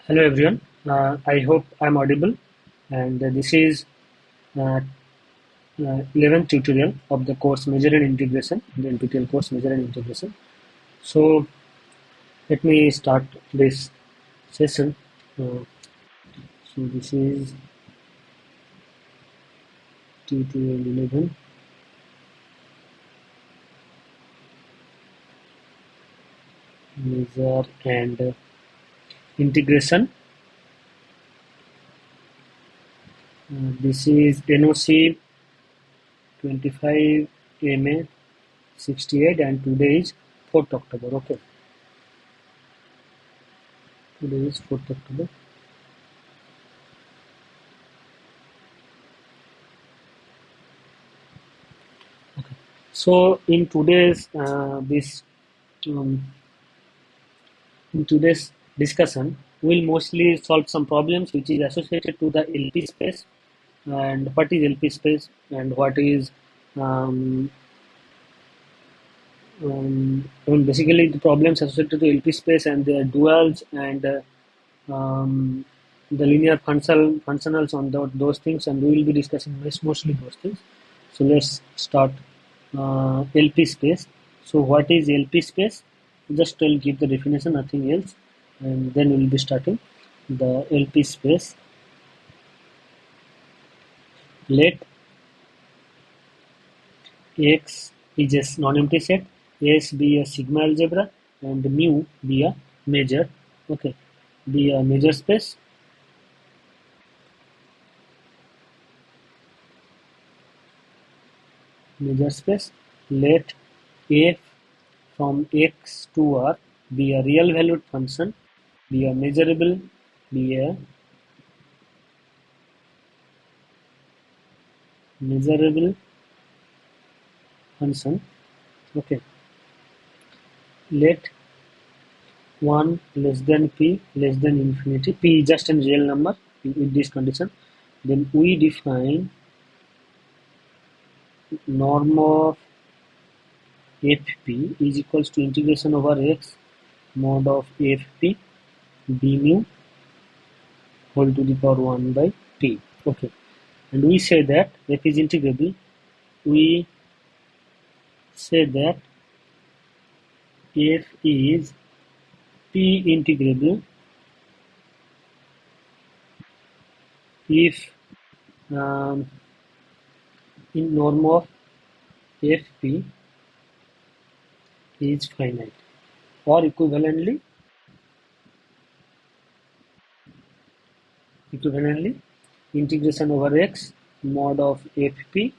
Hello everyone. I hope I'm audible, and this is uh, 11th tutorial of the course Measure and Integration, the NPTEL course Measure and Integration. So let me start this session. Uh, so this is tutorial 11, Measure and Integration. This is NOC 25 MA 68, and today is 4th October. Okay, today is 4th October. So um, in today's discussion, we'll mostly solve some problems which is associated to the LP space, and what is LP space and what is um, basically the problems associated to LP space and their duals and the linear functionals on those things, and we will be discussing mostly those things. So let's start LP space. So what is LP space? Just I'll give the definition, nothing else, and then we'll be starting the LP space. Let X is a non-empty set, S be a sigma algebra, and mu be a measure. Okay, be a measure space. Measure space. Let f from x to r be a real valued function, be a measurable function. Okay, let 1 less than p less than infinity, p is just a real number with this condition. Then we define norm of fp is equals to integration over x mod of fp d mu whole to the power 1 by p. Okay, and we say that f is integrable. We say that f is p integrable if um, in norm of fp is finite, or equivalently integration over x mod of fp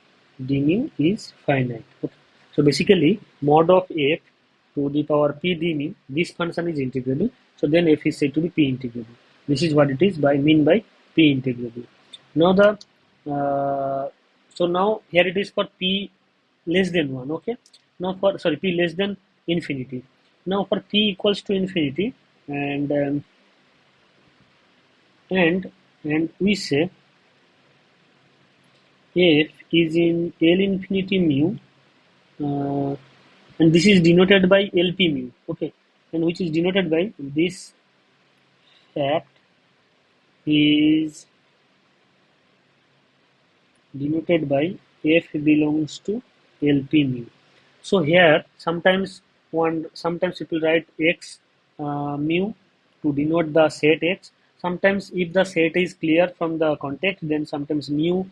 d mu is finite. Okay. So basically mod of f to the power p d mu, this function is integrable. So then f is said to be p integrable. This is what it is by mean by p integrable. Now the so now here it is for p less than 1. Okay. Now for sorry p less than infinity. Now for p equals to infinity, and and and we say f is in L infinity mu, uh, and this is denoted by LP mu. Okay, and which is denoted by this fact is denoted by f belongs to LP mu. So here sometimes people write x mu to denote the set x. Sometimes if the set is clear from the context, then sometimes mu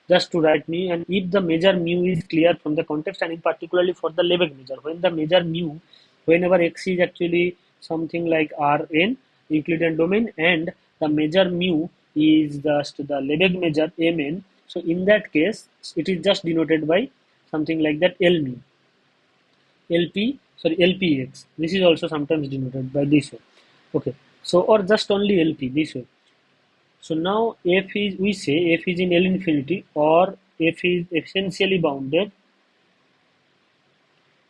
just to write mu, and if the measure mu is clear from the context, and in particularly for the Lebesgue measure, when the measure mu, whenever x is actually something like Rn Euclidean domain, and the measure mu is just the Lebesgue measure Mn, so in that case it is just denoted by something like that L mu. LPX. This is also sometimes denoted by this way. Okay. So or just only LP this way. So now f is, we say f is in L infinity, or f is essentially bounded.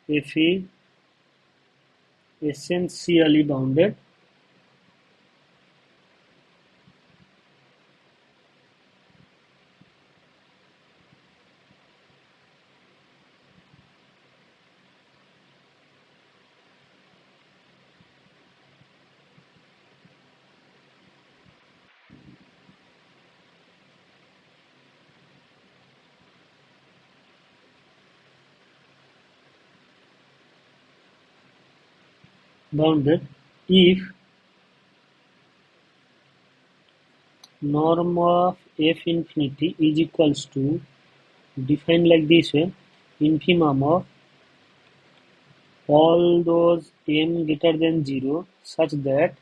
F is essentially bounded bounded if norm of f infinity is equals to, defined like this way, infimum of all those m greater than 0 such that,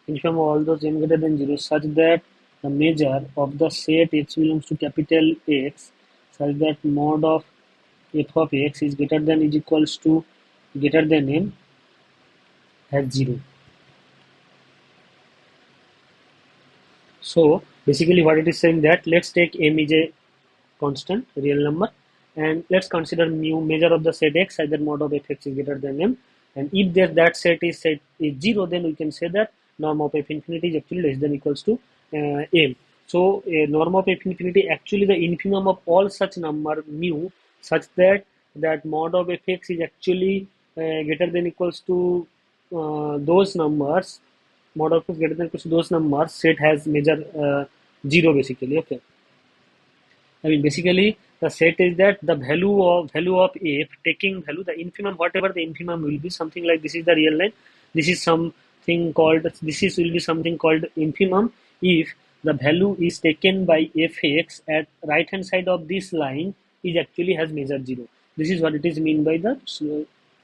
infimum of all those m greater than 0 such that the measure of the set x belongs to capital X such that mod of f of x is greater than is equals to greater than m has 0. So basically what it is saying that, let's take m is a constant real number, and let's consider mu measure of the set x such that mod of fx is greater than m, and if there that set is 0, then we can say that norm of f infinity is actually less than equals to m. So norm of f infinity actually the infimum of all such number mu such that mod of fx is actually greater than equals to those numbers, mod of f greater than equals to those numbers, set has measure 0 basically. Okay, I mean, basically, the set is that the value of f, taking value, the infimum, whatever the infimum will be, something like this is the real line. This is something called, this is will be something called infimum if the value is taken by fx at right hand side of this line is actually has measure 0. This is what it is mean by the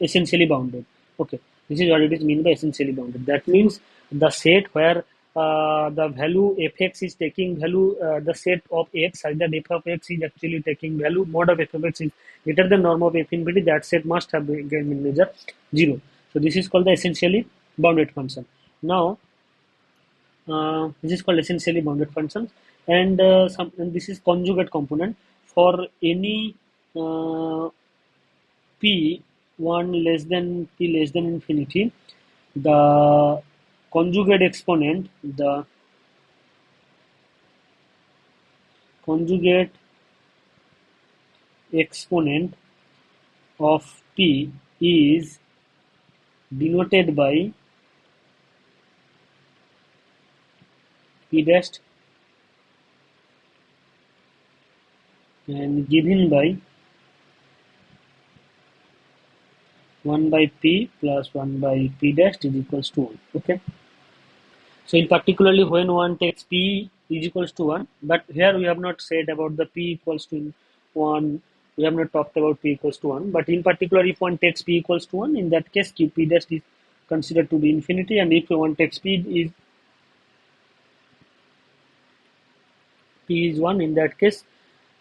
essentially bounded. Okay, this is what it is mean by essentially bounded. That means the set where the value fx is taking value, the set of x such that f of x is actually taking value, mod of f of x is greater than norm of f infinity, that set must have been measure 0. So this is called the essentially bounded function. Now this is called essentially bounded functions, and this is conjugate component for any uh, p 1 less than p less than infinity, the conjugate exponent, the conjugate exponent of p is denoted by p dash and given by 1 by p plus 1 by p dash is equals to 1. Okay. So in particularly when one takes p is equals to 1, but here we have not said about the p equals to 1, we have not talked about p equals to 1, but in particular if one takes p equals to 1, in that case p dash is considered to be infinity, and if one takes p is 1, in that case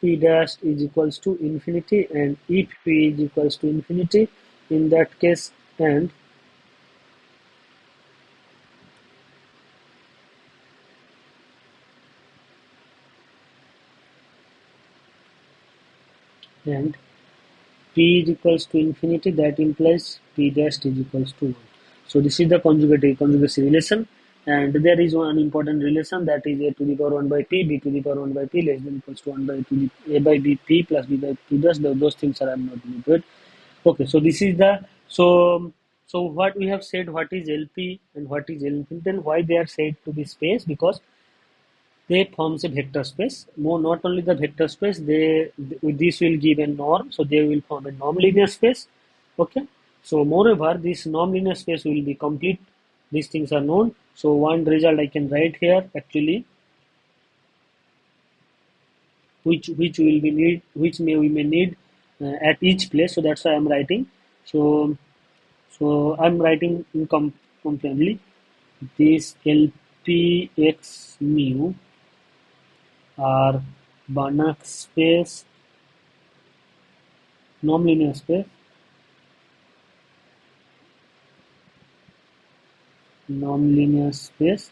p dash is equals to infinity, and if p is equals to infinity, in that case and p is equals to infinity, that implies p dash is equals to 1. So this is the conjugacy relation, and there is one important relation, that is a to the power 1 by p, b to the power 1 by p less than equals to 1 by a by b p plus b by p dash. Those things are not limited. Okay, so this is the, so what we have said, what is LP and what is L infinity, then why they are said to be space, because they forms a vector space. More, not only the vector space, they with this will give a norm, so they will form a norm linear space. Okay, so moreover, this norm linear space will be complete. These things are known. So one result I can write here actually, which will be need, which we may need at each place. So that's why I'm writing. So I'm writing completely this LPX mu are Banach space, non-linear space, non-linear space,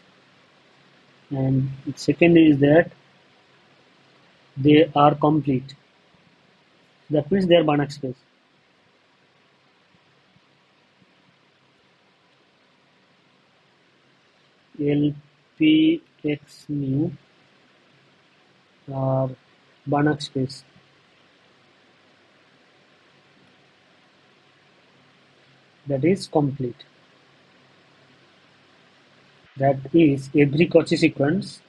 and second is that they are complete. That means they are Banach space. LPX mu are Banach space. That is complete. That is every Cauchy sequence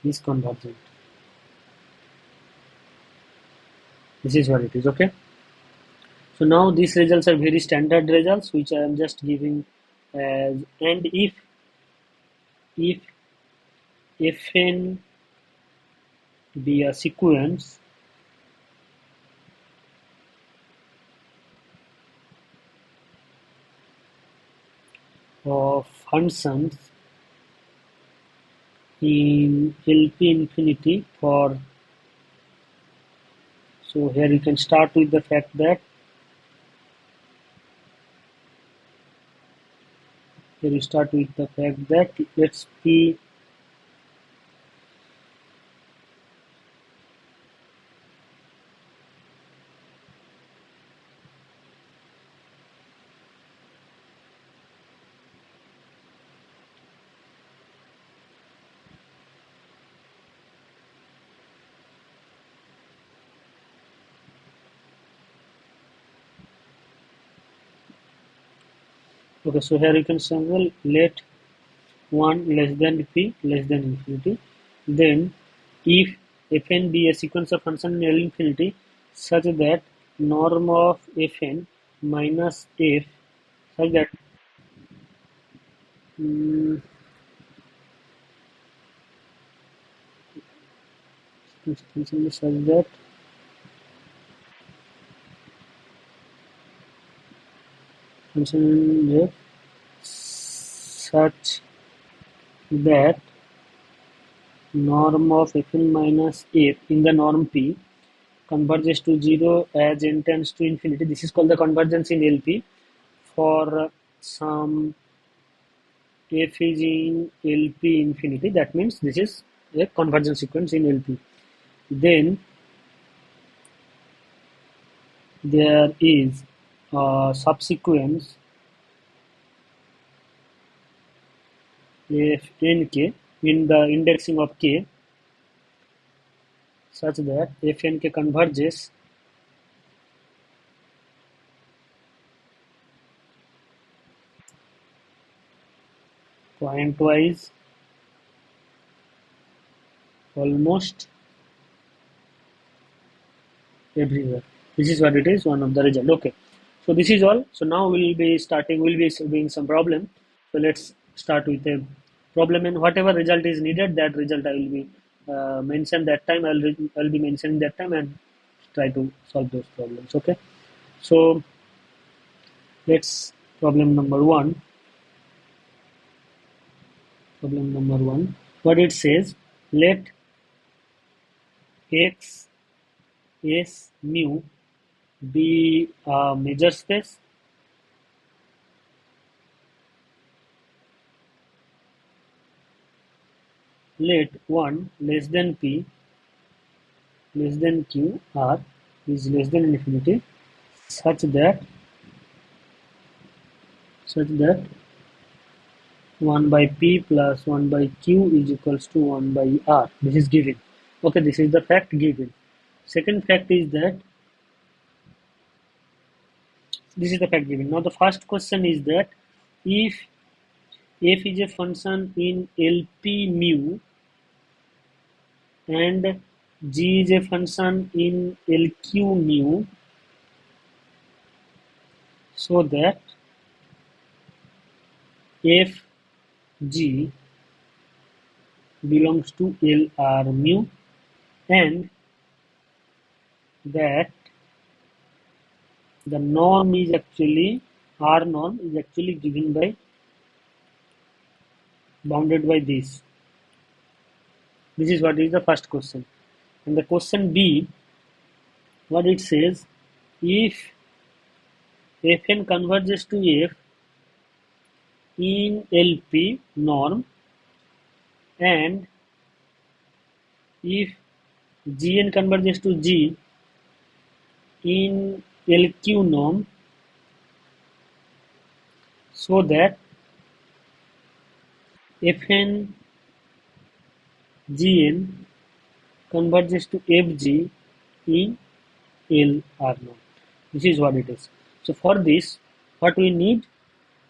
is convergent. This is what it is. Okay. So now these results are very standard results, which I am just giving as, and if fn be a sequence of functions in LP infinity for, so here you can start with the fact that, here you start with the fact that let's p okay, so here you can say, well, let 1 less than p less than infinity, then if fn be a sequence of function in L infinity such that norm of fn minus f such that mm, function is such that function f such that norm of fn minus f in the norm p converges to 0 as n tends to infinity. This is called the convergence in LP for some f is in LP infinity. That means this is a convergence sequence in LP. Then there is a subsequence fnk in the indexing of k such that fnk converges pointwise almost everywhere. This is what it is, one of the result. Okay, so this is all. So now we'll be doing some problem. So let's start with a problem, and whatever result is needed, that result I will be mention that time. I'll be mentioning that time and try to solve those problems. Okay, so let's problem number one. Problem number one. What it says: let x s mu be a measure space. Let 1 less than p less than q r is less than infinity such that 1 by p plus 1 by q is equals to 1 by r. This is given. Okay, this is the fact given. Second fact is that this is the fact given. Now the first question is that if f is a function in LP mu and g is a function in LQ mu, so that f g belongs to LR mu and that the norm is actually, R norm is actually given by, bounded by this. This is what is the first question. And the question B, what it says, if fn converges to f in LP norm and if gn converges to g in LQ norm, so that fn gn converges to fg in LR norm. This is what it is. So for this, what we need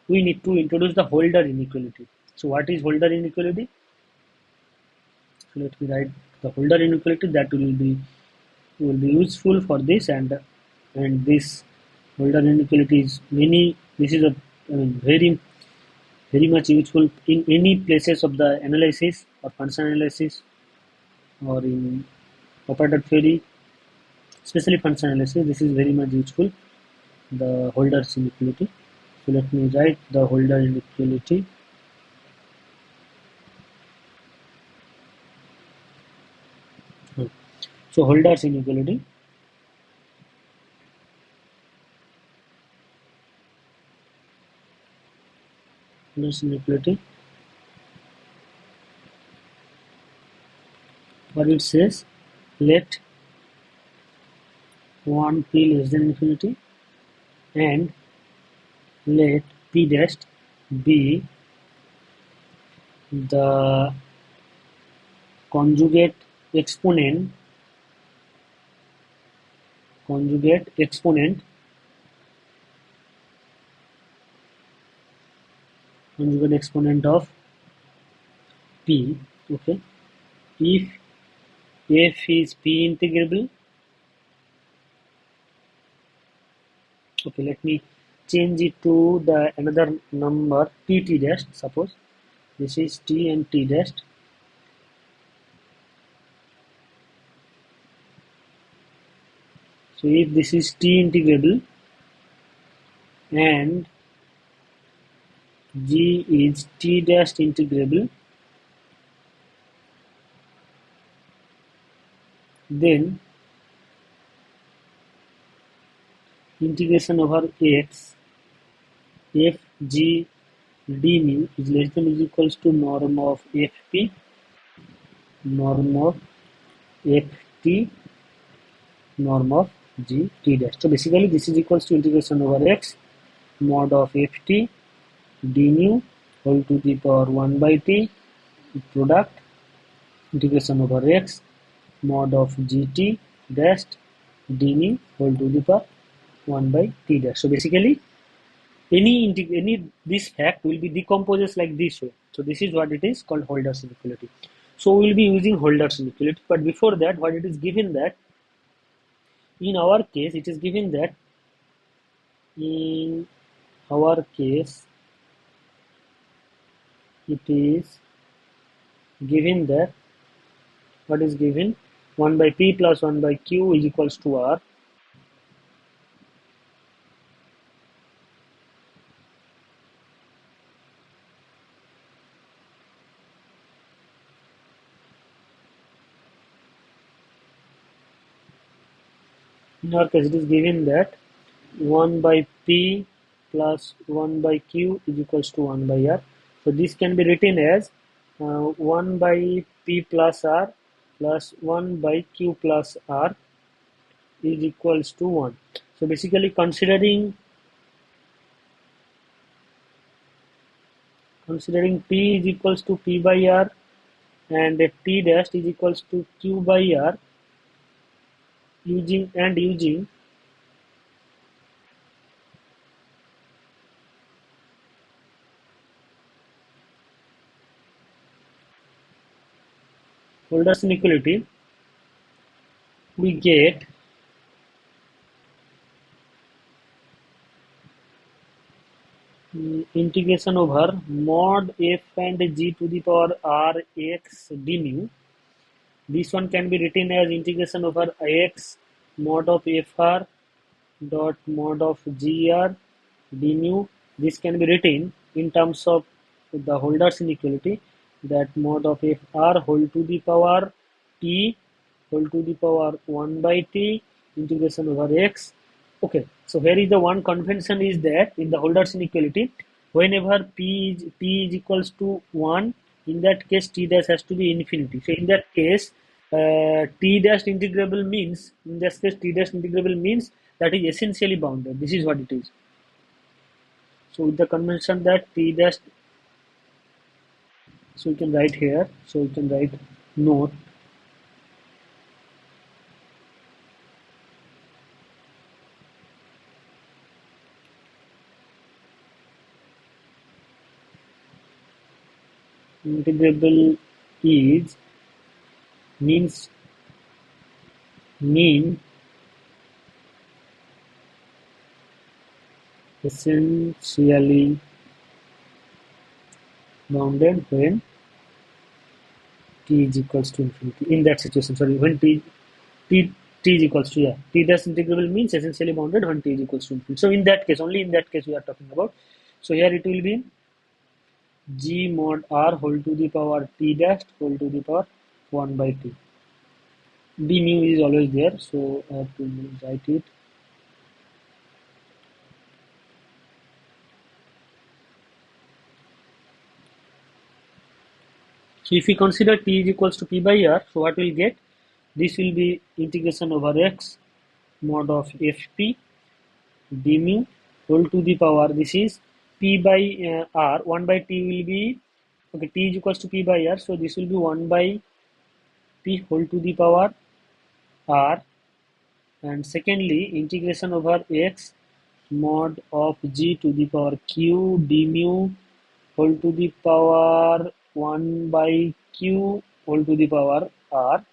to introduce the holder inequality. So what is holder inequality? So let me write the holder inequality. That will be will be useful for this, and this Holder inequality is many. This is a very much useful in any places of the analysis or function analysis or in operator theory, especially function analysis. This is very much useful. The Holder's inequality. So let me write the Holder inequality. So Holder's inequality. Holder's inequality. What it says, let 1 p less than infinity and let p dash be the conjugate exponent conjugate exponent conjugate exponent of p. Okay, if f is p integrable. Okay, let me change it to the another number t dash. Suppose this is t and t dash. So if this is t integrable and g is t dash integrable, then integration over x f g d mu is less than or equals to norm of fp, norm of ft, norm of g t dash. So basically this is equals to integration over x mod of ft d mu whole to the power 1 by t product integration over x mod of gt dash d mu whole to the power 1 by t dash. So basically any this fact will be decomposed like this way. So this is what it is called Holder's inequality. So we will be using Holder's inequality, but before that, what it is given that in our case, it is given that in our case it is given that what is given 1 by p plus 1 by q is equals to r. In our case, it is given that 1 by p plus 1 by q is equals to 1 by r. So this can be written as 1 by p plus r plus 1 by q plus r is equals to 1. So basically considering p is equals to p by r and t dash is equals to q by r using Holder's inequality, we get integration over mod f and g to the power r x d mu. This one can be written as integration over x mod of fr dot mod of gr d mu. This can be written in terms of the Holder's inequality, that mod of fr whole to the power t whole to the power 1 by t integration over x. Okay, so here is the one convention is that in the Holder's inequality, whenever p is equals to 1, in that case t dash has to be infinity. So in that case, t dash integrable means, in this case t dash integrable means that is essentially bounded. This is what it is. So with the convention that t dash, so we can write here, so we can write note integrable is means mean essentially bounded when t is equals to infinity. In that situation, sorry, when t t is equals to, yeah, t dash integrable means essentially bounded when t is equals to infinity. So in that case, only in that case we are talking about. So here it will be g mod r whole to the power t dash whole to the power 1 by t. B mu is always there, so I have to write it. So if we consider t is equals to p by r, so what we'll get? This will be integration over x mod of fp d mu whole to the power, this is p by r, 1 by t will be, okay, t is equals to p by r, so this will be 1 by p whole to the power r, and secondly integration over x mod of g to the power q d mu whole to the power 1 by q whole to the power r.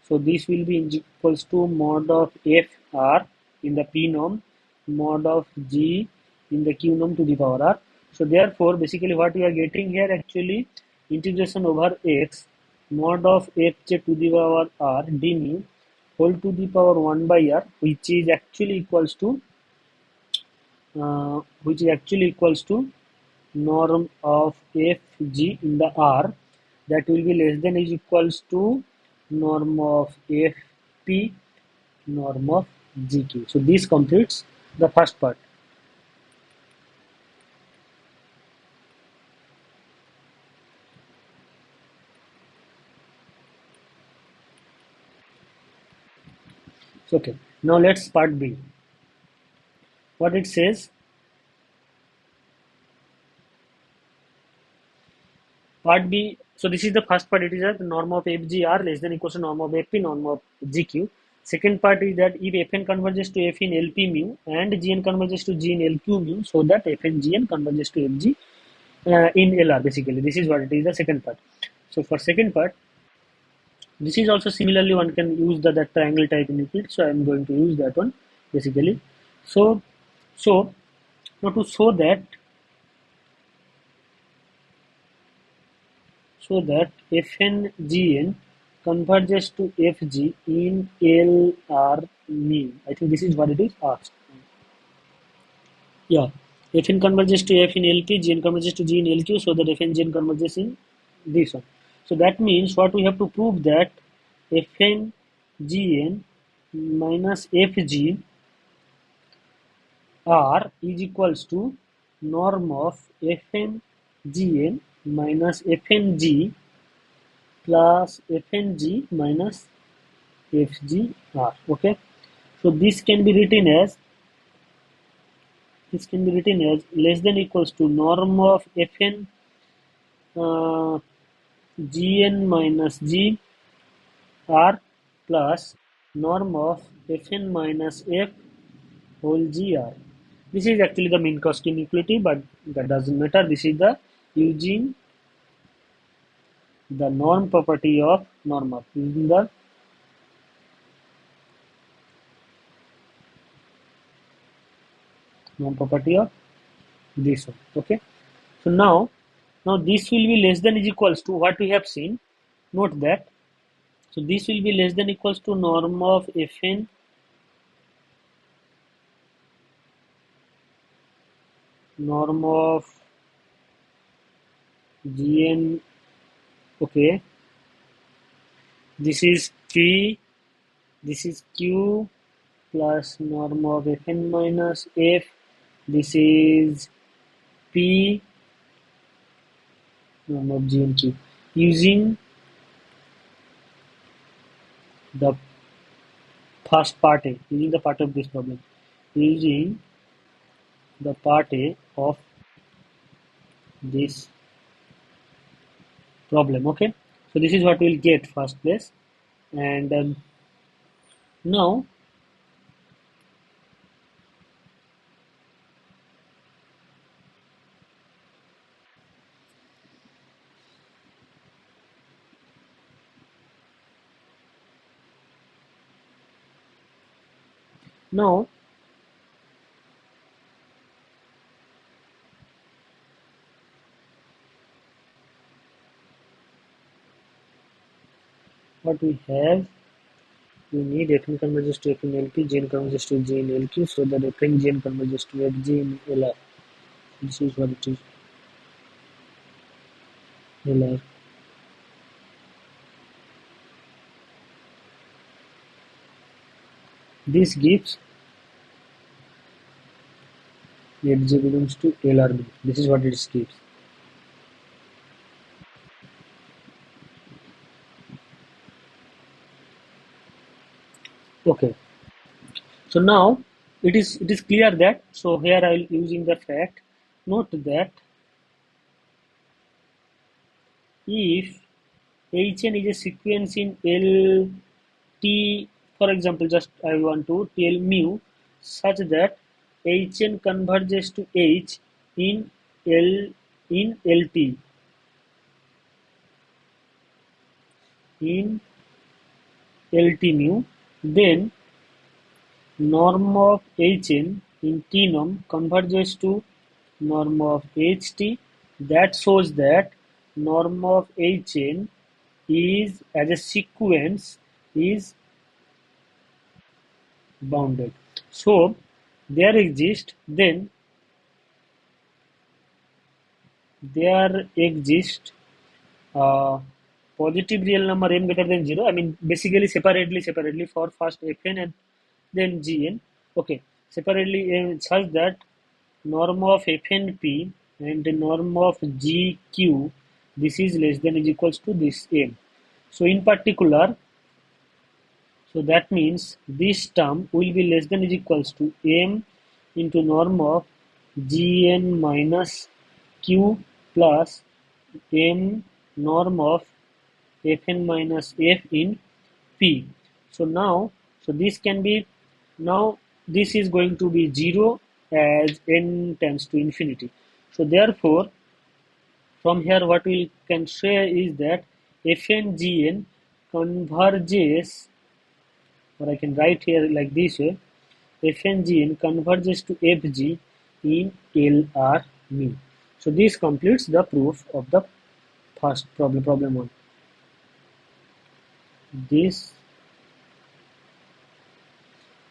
So this will be equals to mod of f r in the p norm, mod of g in the q norm to the power r. So therefore, basically what we are getting here actually integration over x mod of fj to the power r d mu whole to the power 1 by r, which is actually equals to norm of fg in the r, that will be less than is equals to norm of fp norm of gq. So this completes the first part. So, okay, now let's part b. What it says, part b, so this is the first part, it is that the norm of fgr less than equals to norm of fp norm of gq. Second part is that if fn converges to f in lp mu and gn converges to g in lq mu, so that fn gn converges to fg in LR, basically. This is what it is, the second part. So for second part, this is also similarly one can use that triangle type in Euclid. So I am going to use that one basically. So so now to show that FNGN converges to FG in LR mu. I think this is what it is asked. Yeah, Fn converges to F in LP, Gn converges to G in LQ, so that Fn Gn converges in this one. So that means what we have to prove, that Fn Gn minus Fg R is equals to norm of Fn Gn minus Fn G plus Fn G minus Fg R. Okay, so this can be written as less than equals to norm of Fn Gn minus G R plus norm of Fn minus F whole Gr. This is actually the Minkowski inequality, but that doesn't matter. This is the using the norm property of using the norm property of this one. Okay. So now this will be less than is equals to what we have seen. Note that. So this will be less than equals to norm of Fn norm of Gn. Okay, this is P, this is Q plus norm of Fn minus F, this is P norm of G and Q, using the first part A, using the part of this problem, using the part A of this problem. Okay, so this is what we'll get first place, and now Now what we have, we need Fn converges to F in LP, Gn converges to G in LQ, so that Fn Gn converges to Fg in LR. This is what it is, LR. This gives Fg belongs to LR. This is what it gives. Okay. So now it is clear that, so here I will using the fact, note that if Hn is a sequence in LT, for example, just I want to tell mu such that Hn converges to H in LT, in LT mu, then norm of Hn in T norm converges to norm of Ht. That shows that norm of Hn is as a sequence is bounded. So there exists then there exists uh, positive real number m greater than 0. I mean basically separately for first fn and then gn. Okay, separately such that norm of fnp and the norm of gq, this is less than is equals to this m. So in particular, so that means this term will be less than is equals to m into norm of gn minus q plus m norm of fn minus f in p. So now, so this can be, now this is going to be 0 as n tends to infinity. So therefore, from here what we can say is that fn gn converges, or I can write here like this way, Fngn converges to Fg in LR mu. So this completes the proof of the first problem, problem 1. This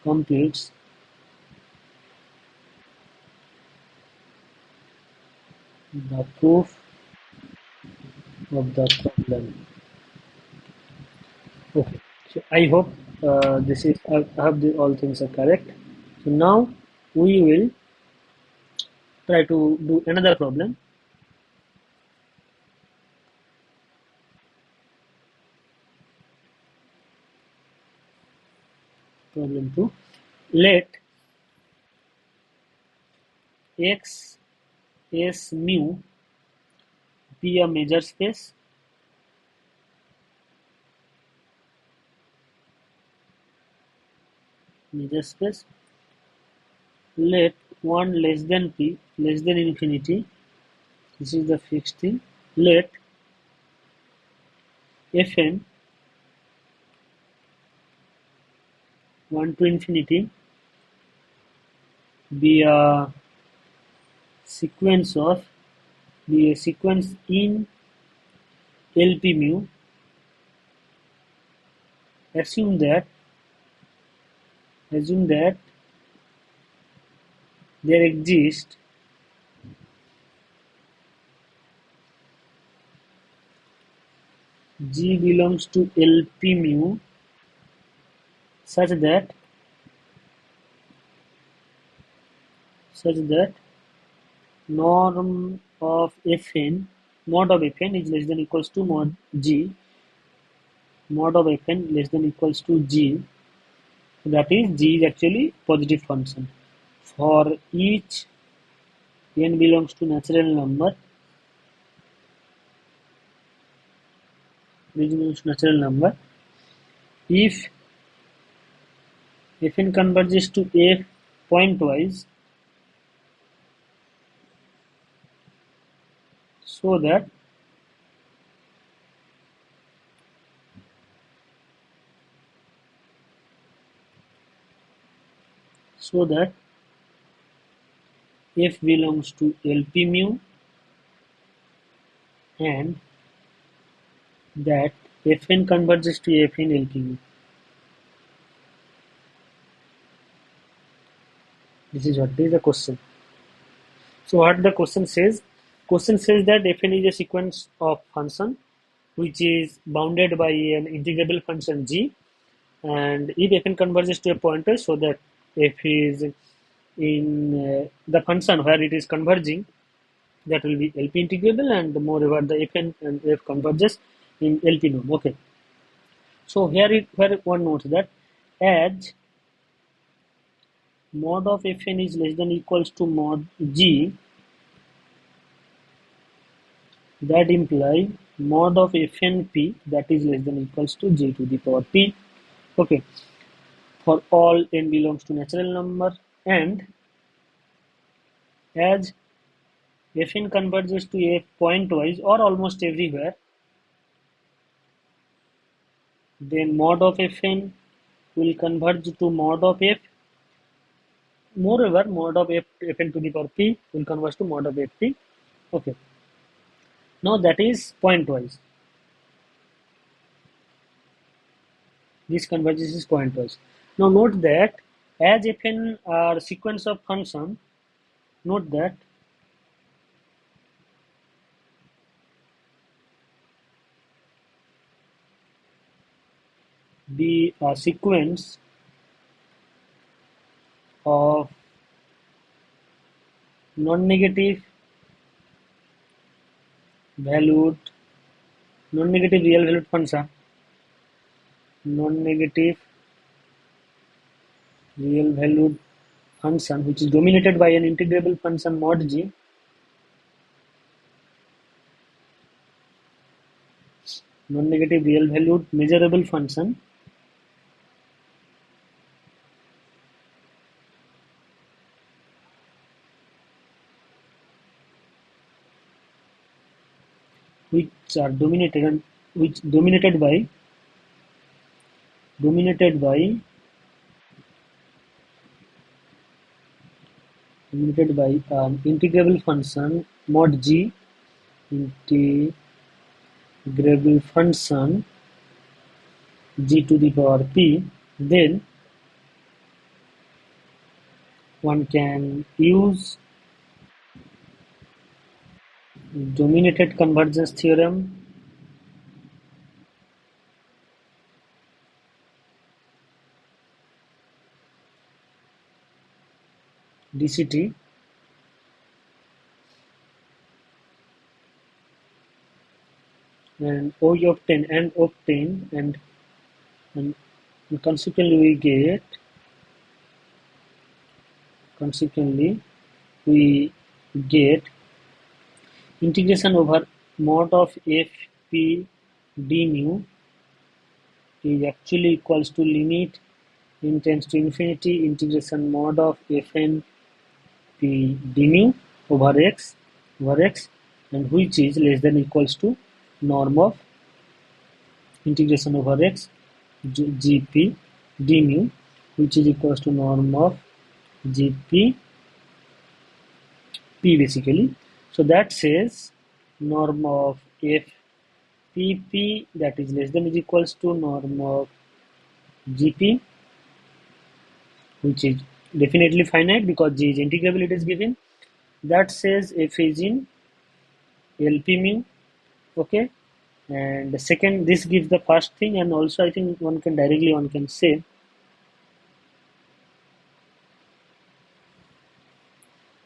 completes the proof of the problem. Okay, so I hope this is, I hope all things are correct. So now we will try to do another problem. Problem 2. Let x s mu be a measure space let 1 less than p less than infinity, this is the fixed thing, let fn 1 to infinity be a sequence of, be a sequence in LP mu. Assume that there exists G belongs to LP mu such that norm of Fn, mod of Fn is less than equals to mod G, mod of Fn less than equals to G. That is, G is actually positive function. For each n belongs to natural number, if Fn converges to F pointwise, so that so that f belongs to LP mu and that Fn converges to F in LP mu. This is what is the question. So what the question says? Question says that Fn is a sequence of function which is bounded by an integrable function g, and if Fn converges to a pointer, so that f is in the function where it is converging, that will be LP integrable, and moreover the Fn and f converges in LP norm. Okay. So here where one notes that as mod of Fn is less than equals to mod g, that imply mod of Fnp that is less than equals to j to the power p. Okay, for all n belongs to natural number, and as Fn converges to f pointwise or almost everywhere, then mod of Fn will converge to mod of f. Moreover, mod of Fn to the power p will converge to mod of Fp. Okay, now that is pointwise. This converges is pointwise. Now note that as Fn are sequence of function, note that the sequence of non-negative valued, non-negative real valued function, non-negative real valued function which is dominated by an integrable function mod g, non-negative real valued measurable function which are dominated by integrable function mod g, integrable function g to the power p, then one can use dominated convergence theorem DCT and we obtain and consequently we get integration over mod of Fp d mu is actually equals to limit n tends to infinity integration mod of Fn p d mu over x and which is less than equals to norm of integration over x gp d mu, which is equals to norm of gp p basically. So that says norm of fpp that is less than is equals to norm of gp, which is definitely finite because g is integrable, it is given. That says f is in LP mu. Okay, and the second, this gives the first thing, and also I think one can say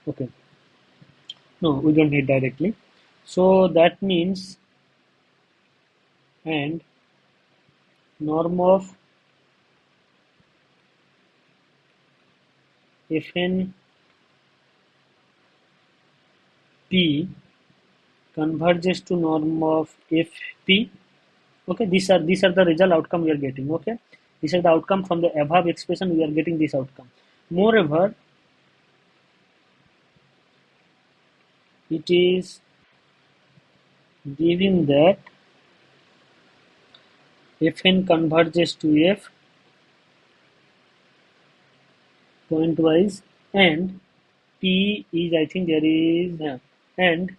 okay, no, we don't need directly. So that means and norm of Fn p converges to norm of Fp. Okay, these are the result outcome we are getting. Okay, these are the outcome from the above expression, we are getting this outcome. Moreover, it is giving that Fn converges to f pointwise, and p is, I think there is, and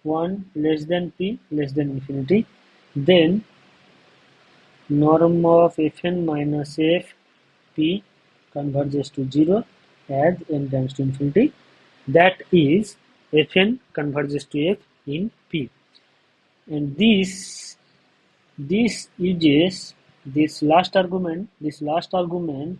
1 less than p less than infinity, then norm of fn minus fp converges to 0 as n tends to infinity. That is, fn converges to f in p. And this uses this last argument this last argument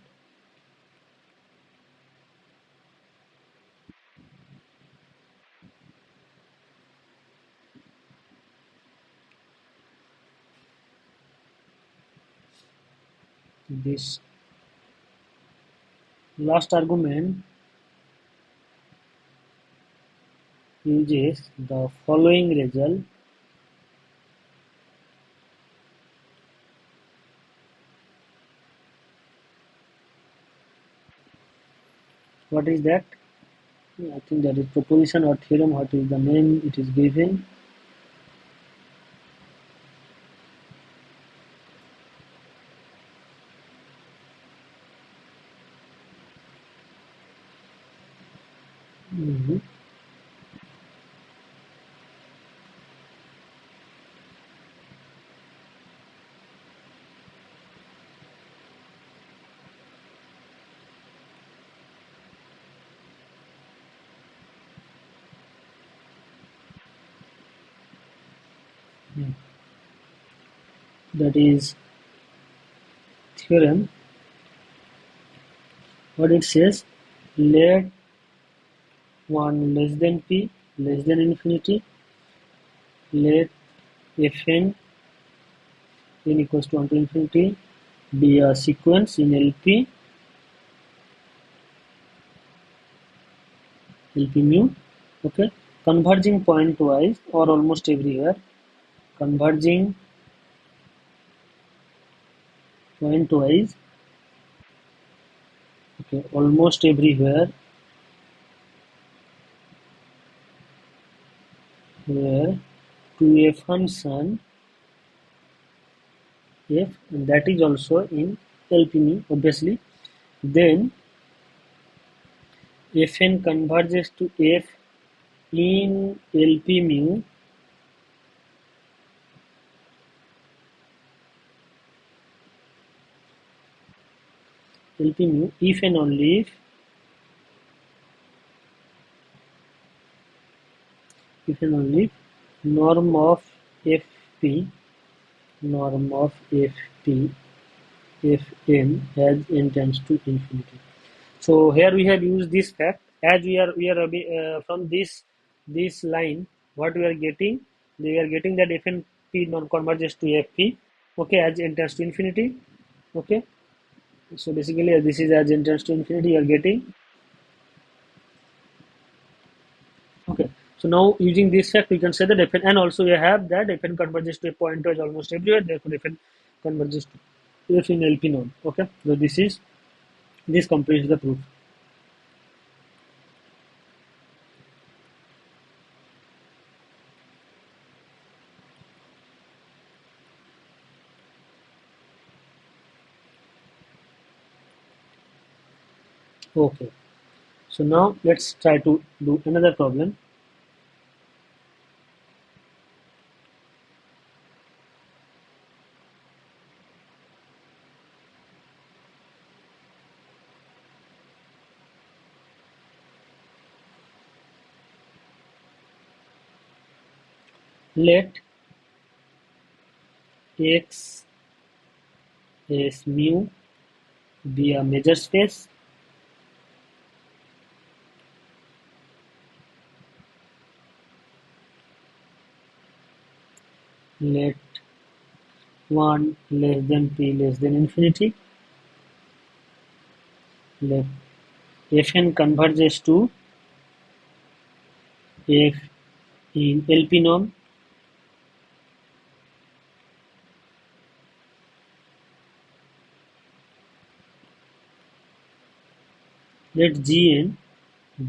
uses the following result. What is that? I think that is proposition or theorem. What is the name it is given? Mhm. Yeah. That is theorem. What it says, let 1 less than p less than infinity, let fn n equals to 1 to infinity be a sequence in LP mu, okay, converging pointwise or almost everywhere, converging pointwise, okay, almost everywhere where to a function f, and that is also in LP mu obviously, then fn converges to f in LP mu if and only if and only if norm of fp norm of fp fn as n tends to infinity. So here we have used this fact, as from this line, what we are getting, we are getting that fnp non converges to fp, okay, as n tends to infinity, okay. So basically, this is as n tends to infinity, you are getting, okay. So now using this fact, we can say that fn, and also we have that fn converges to a point is almost everywhere. Therefore, fn converges to f in LP norm. Okay. So this completes the proof. Okay. So now let's try to do another problem. Let X is mu be a measure space. Let 1 less than p less than infinity. Let fn converges to f in LP norm. Let Gn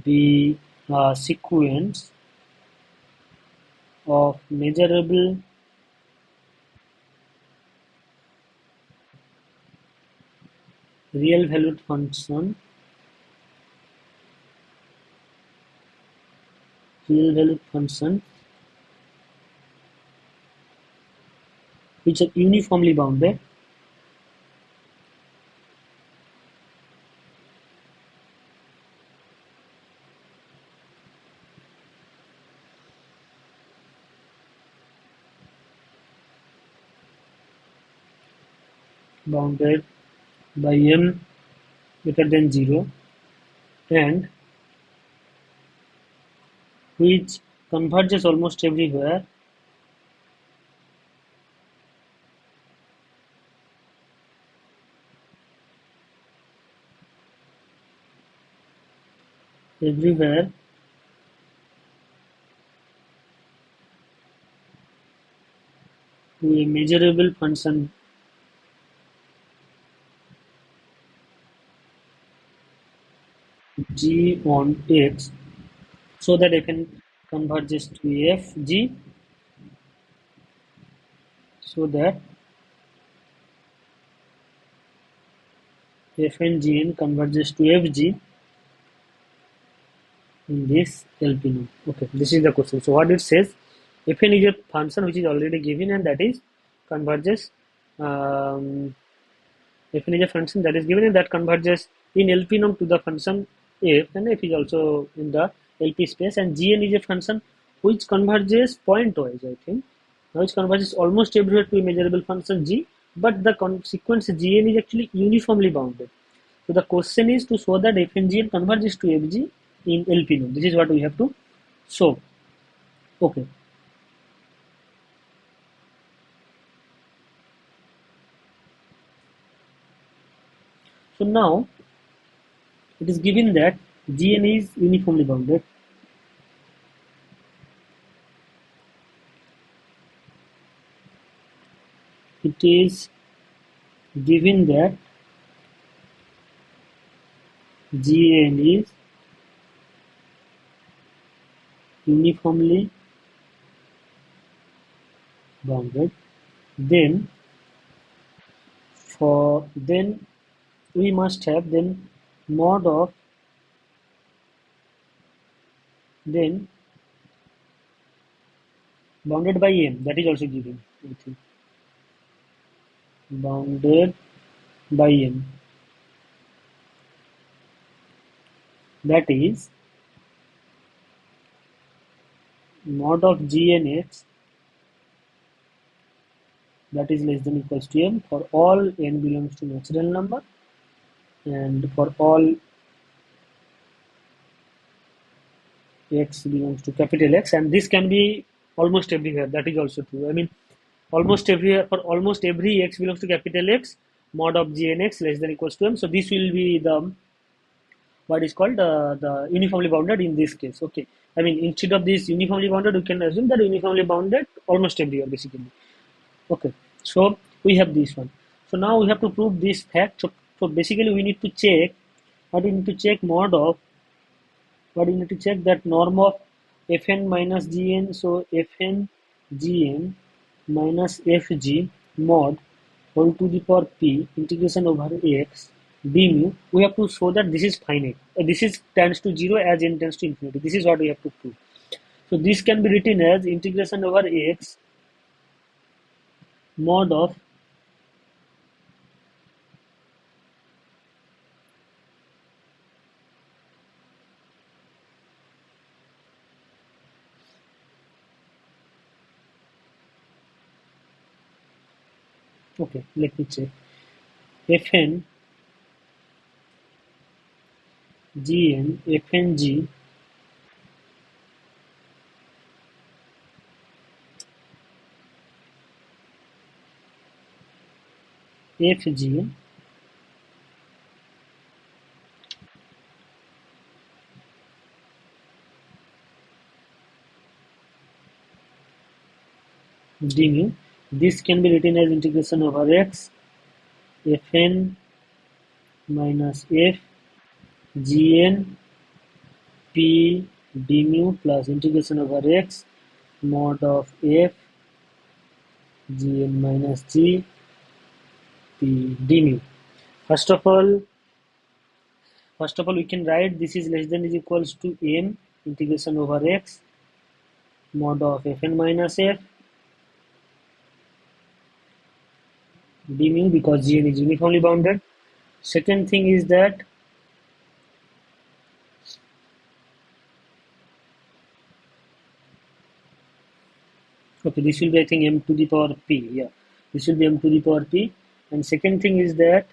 be a sequence of real valued function, real valued function which are uniformly bounded by m greater than 0, and which converges almost everywhere everywhere to a measurable function g on x, so that fn converges to fg, so that fngn converges to fg in this LP node. Okay, this is the question. So what it says, fn is a function which is already given, and that is converges. Fn is a function that is given and that converges in LP node to the function f, and f is also in the LP space, and gn is a function which converges pointwise, I think, which converges almost everywhere to a measurable function g, but the consequence gn is actually uniformly bounded. So the question is to show that f and gn converges to fg in LP node. This is what we have to show. Okay. So now it is given that gn is uniformly bounded. It is given that gn is uniformly bounded, then we must have then mod of then bounded by m, that is also given, I think, bounded by m, that is mod of gnx, that is less than equals to m for all n belongs to natural number, and for all x belongs to capital X, and this can be almost everywhere, that is also true. I mean, almost everywhere, for almost every x belongs to capital X, mod of gnx less than equals to m. So this will be the what is called the uniformly bounded in this case. Okay, I mean, instead of this uniformly bounded, we can assume that uniformly bounded almost everywhere basically. Okay, so we have this one. So now we have to prove this fact. So basically we need to check what we need to check mod of what we need to check that norm of fn minus gn. So fn gn minus fg mod whole to the power p integration over x d mu. We have to show that this is finite. This is tends to 0 as n tends to infinity. This is what we have to prove. So this can be written as integration over x mod of okay, let me check. Fn gn fng fg d mu. This can be written as integration over x fn minus f gn p d mu plus integration over x mod of f gn minus g p d mu. First of all we can write this is less than is equals to m integration over x mod of fn minus f d mu, because gn is uniformly bounded. Second thing is that okay, this will be I think m to the power p. Yeah, this will be m to the power p. And second thing is that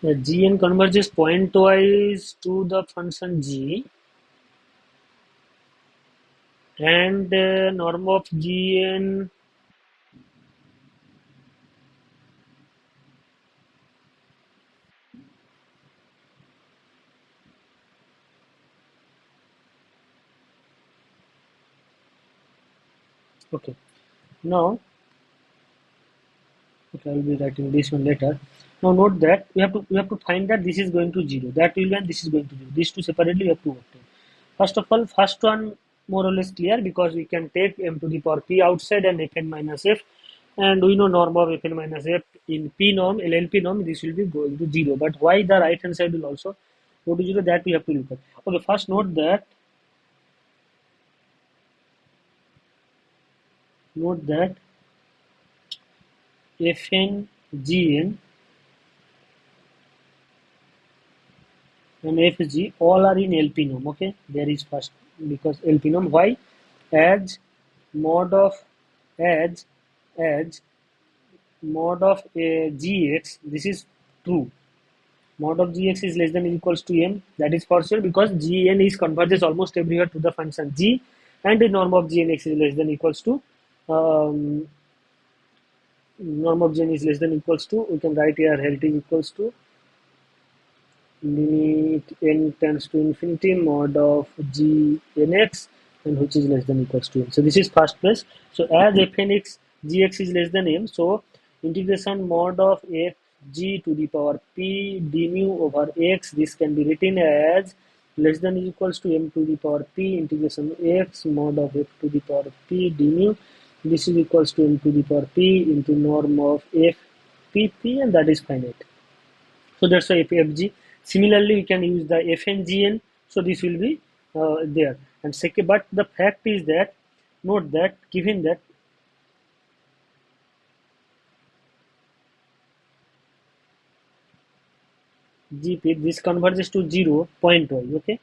gn converges pointwise to the function g, and norm of gn. Okay, now okay, I will be writing this one later. Now note that we have to find that this is going to 0, that will be, and this is going to 0. These two separately we have to obtain. First of all, first one more or less clear, because we can take m to the power p outside and fn minus f, and we know norm of fn minus f in p norm, LLP norm, this will be going to 0. But why the right hand side will also go to 0, that we have to look at. Okay, first note that fn gn and fg all are in LP norm. Okay, there is first, because LP norm. Why? As mod of as as mod of gx, this is true. Mod of gx is less than or equals to m, that is for sure, because gn is converges almost everywhere to the function g, and the norm of gnx is less than or equals to um, norm of gn is less than or equals to, we can write here L t equals to limit n tends to infinity mod of g nx, and which is less than or equals to m. So this is first place. So as fnx gx is less than m, so integration mod of f g to the power p d mu over x, this can be written as less than or equals to m to the power p integration x mod of f to the power p d mu. This is equals to m to the power p into norm of f p p, and that is finite. So that's why FFG. Similarly, we can use the FNGN. So this will be there. And second, but the fact is that, note that given that GP, this converges to 0 pointwise. Okay,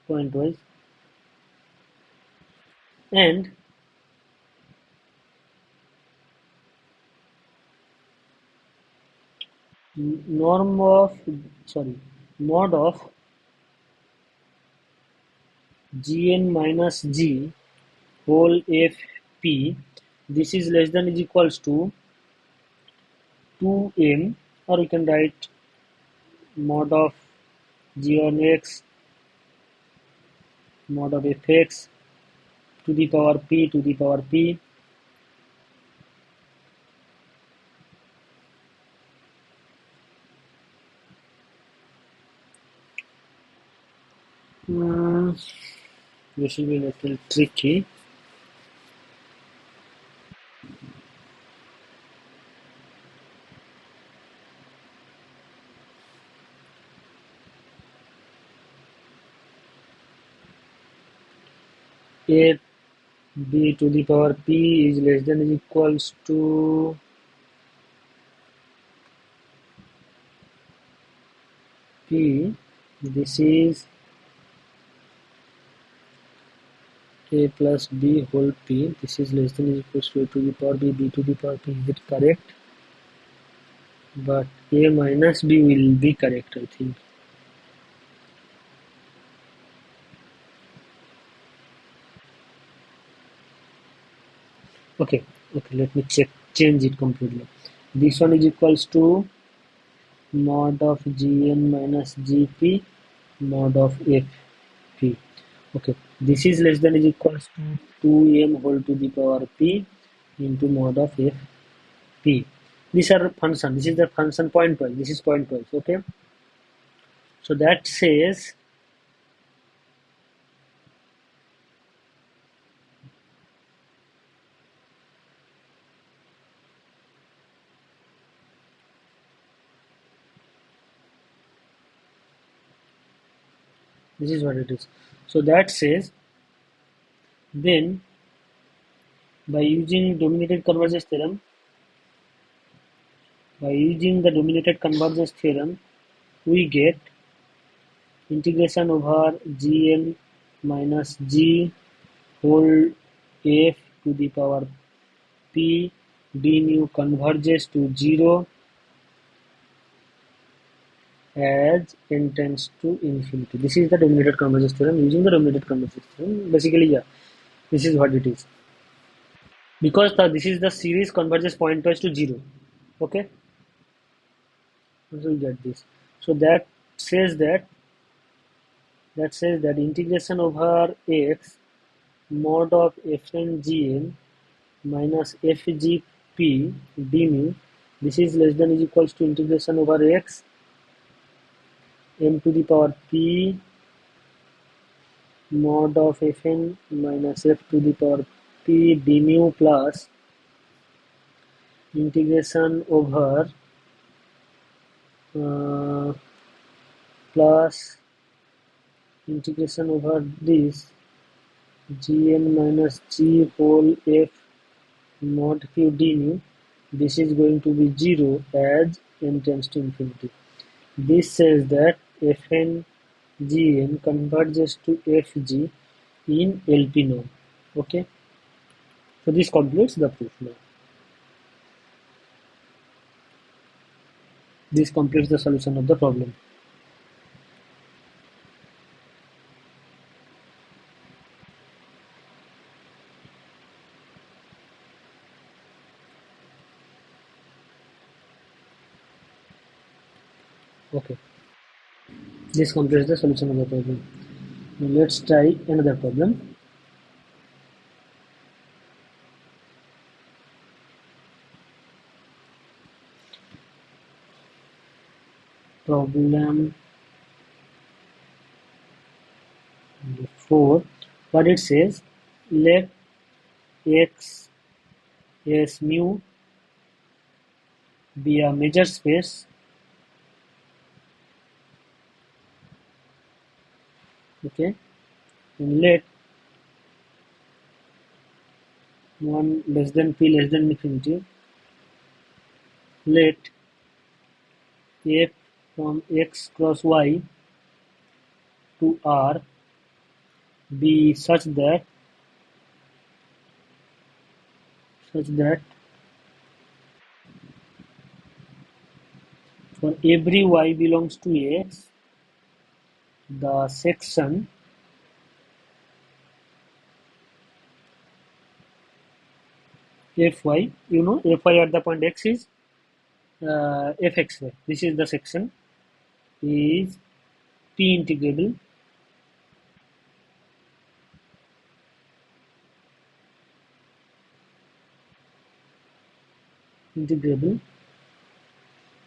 pointwise, and norm of sorry mod of Gn minus G whole FP. This is less than is equals to 2m, or we can write mod of G on x mod of fx to the power p to the power p. This will be a little tricky. A b to the power p is less than or equals to p. This is a plus b whole p. This is less than or equals to a to the power b, b to the power p. Is it correct? But a minus b will be correct, I think. Okay, okay, let me change it completely. This one is equals to mod of gn minus gp mod of fp. Okay, this is less than is equals to 2m whole to the power p into mod of fp. These are function. This is the function pointwise. This is pointwise. Okay, so that says this is what it is. So that says then by using dominated convergence theorem, we get integration over gn minus g whole f to the power p d nu converges to 0 as n tends to infinity. This is the dominated convergence theorem. Using the dominated convergence theorem, basically, yeah, this is what it is. Because this is the series converges pointwise to 0. Okay, so we get this. So says that that says that integration over x mod of fn minus fgp d mu, this is less than is equals to integration over x m to the power p mod of fn minus f to the power p d mu plus integration over uh, plus integration over this gn minus g whole f mod q d mu. This is going to be 0 as n tends to infinity. This says that fn converges to fg in LP norm. Okay, so this completes the proof now. This completes the solution of the problem. Okay, this completes the solution of the problem. Now let's try another problem. Problem 4. What it says, let x s mu be a measure space. Okay, and let 1 less than p less than infinity. Let f from x cross y to r be such that for every y belongs to x, the section fy, fy at the point x is fxy. This is the section is p integrable,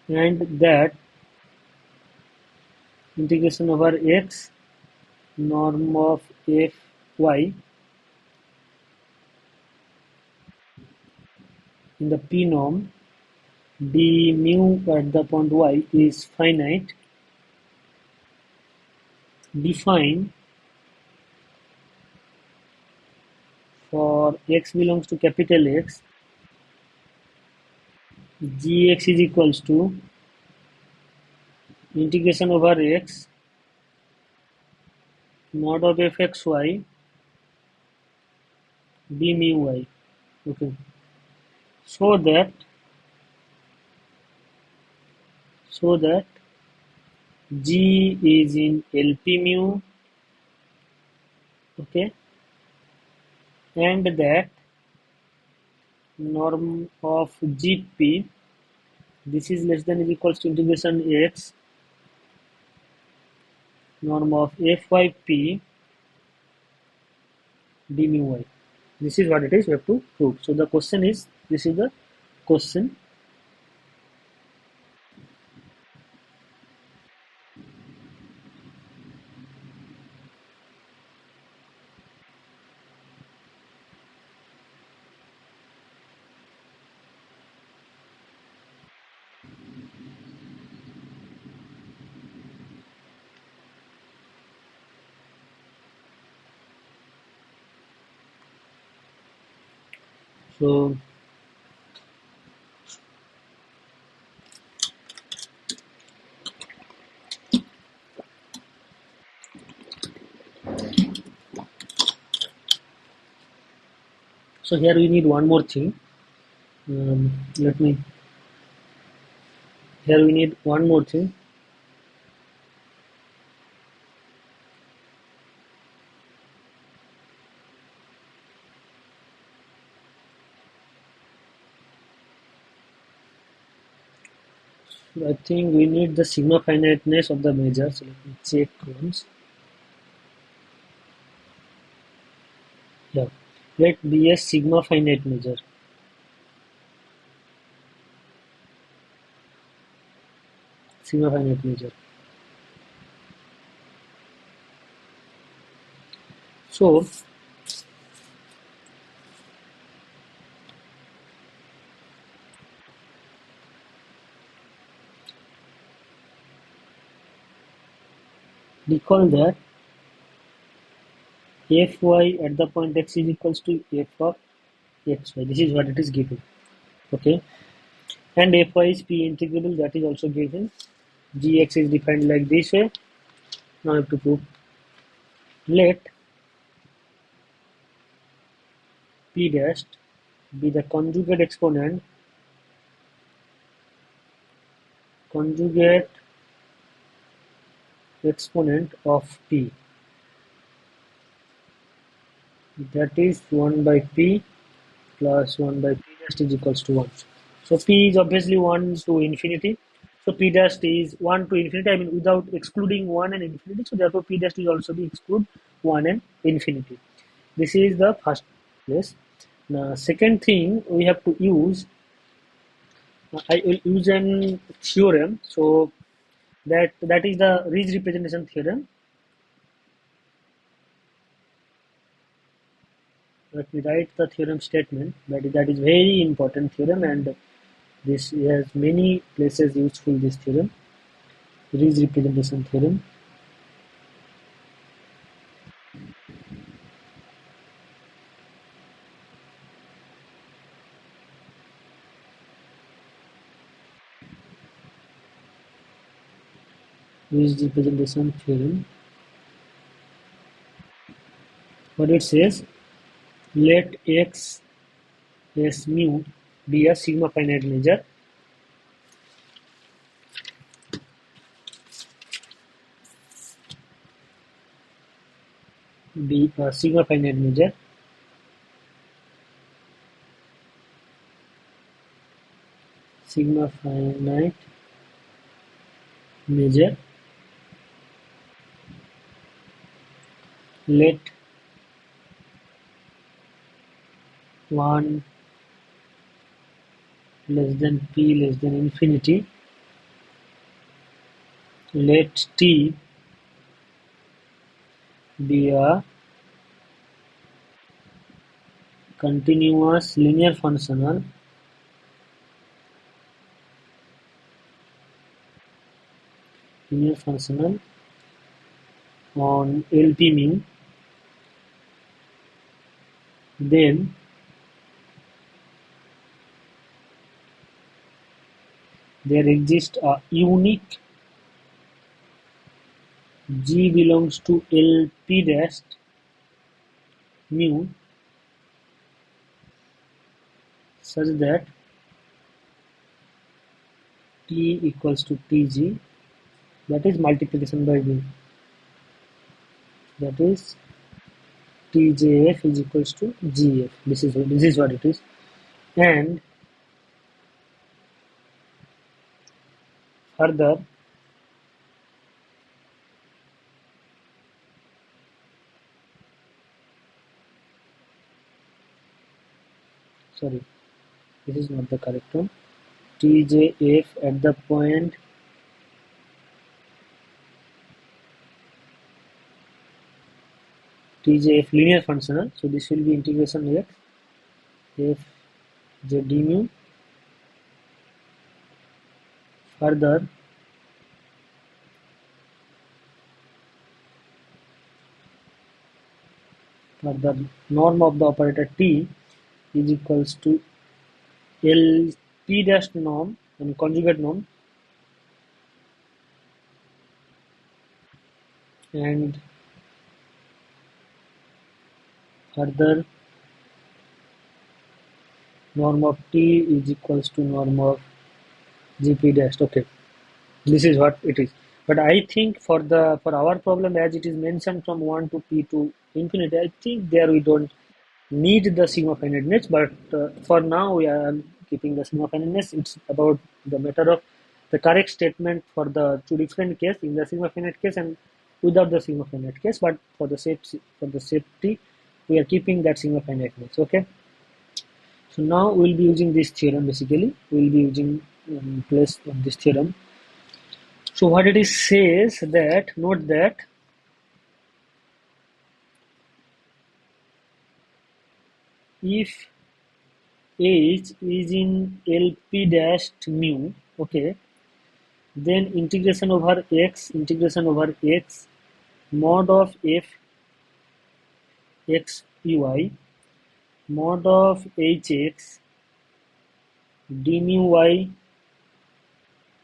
and that integration over x norm of fy in the p norm d mu at the point y is finite, define for x belongs to capital X, gx is equals to integration over x mod of fxy d mu y. Okay, so that g is in LP mu. Okay, and that norm of GP, this is less than or equals to integration x norm of fyp d mu y. This is what it is we have to prove. So the question is, this is the question. So here we need one more thing. Let me. Here we need one more thing. So I think we need the sigma finiteness of the measure. So let me check once. Yeah, let be a sigma finite measure. Sigma finite measure. So recall that fy at the point x is equals to f of xy. This is what it is given. Okay, and fy is p integrable, that is also given. Gx is defined like this way. Now I have to prove. Let p dash be the conjugate exponent of p, that is 1 by p plus 1 by p dash is equals to 1. So p is obviously 1 to infinity. So p dash is 1 to infinity, I mean without excluding 1 and infinity. So therefore p dash will also be exclude 1 and infinity. This is the first place. Now second thing we have to use, I will use an theorem. So that is the Riesz representation theorem. Let me write the theorem statement. That is very important theorem, and this has many places useful, this theorem. Riesz representation theorem. Riesz representation theorem. What it says, let x s mu be a sigma finite measure sigma finite measure sigma finite measure. Let 1 less than p less than infinity. Let t be a continuous linear functional on LP mean, then there exists a unique G belongs to LP dash mu such that T equals to Tg, that is multiplication by mu, that is Tjf is equals to Gf. This is what it is. And further, sorry, this is not the correct one. TJF at the point TJF linear functional. So this will be integration x f j d mu. Further, the norm of the operator t is equals to L p dash norm and conjugate norm, and further norm of t is equals to norm of gp dash. Okay, this is what it is. But I think for our problem, as it is mentioned from 1 to p to infinity, I think there we don't need the sigma finiteness. But for now we are keeping the sigma finiteness. It's about the matter of the correct statement for the two different case, in the sigma finite case and without the sigma finite case. But for the safety, we are keeping that sigma finiteness. Okay. So now we'll be using this theorem. Basically, we'll be using place of this theorem. So what it is says that, note that if h is in LP dashed mu, okay, then integration over x mod of f x ui mod of hx d mu y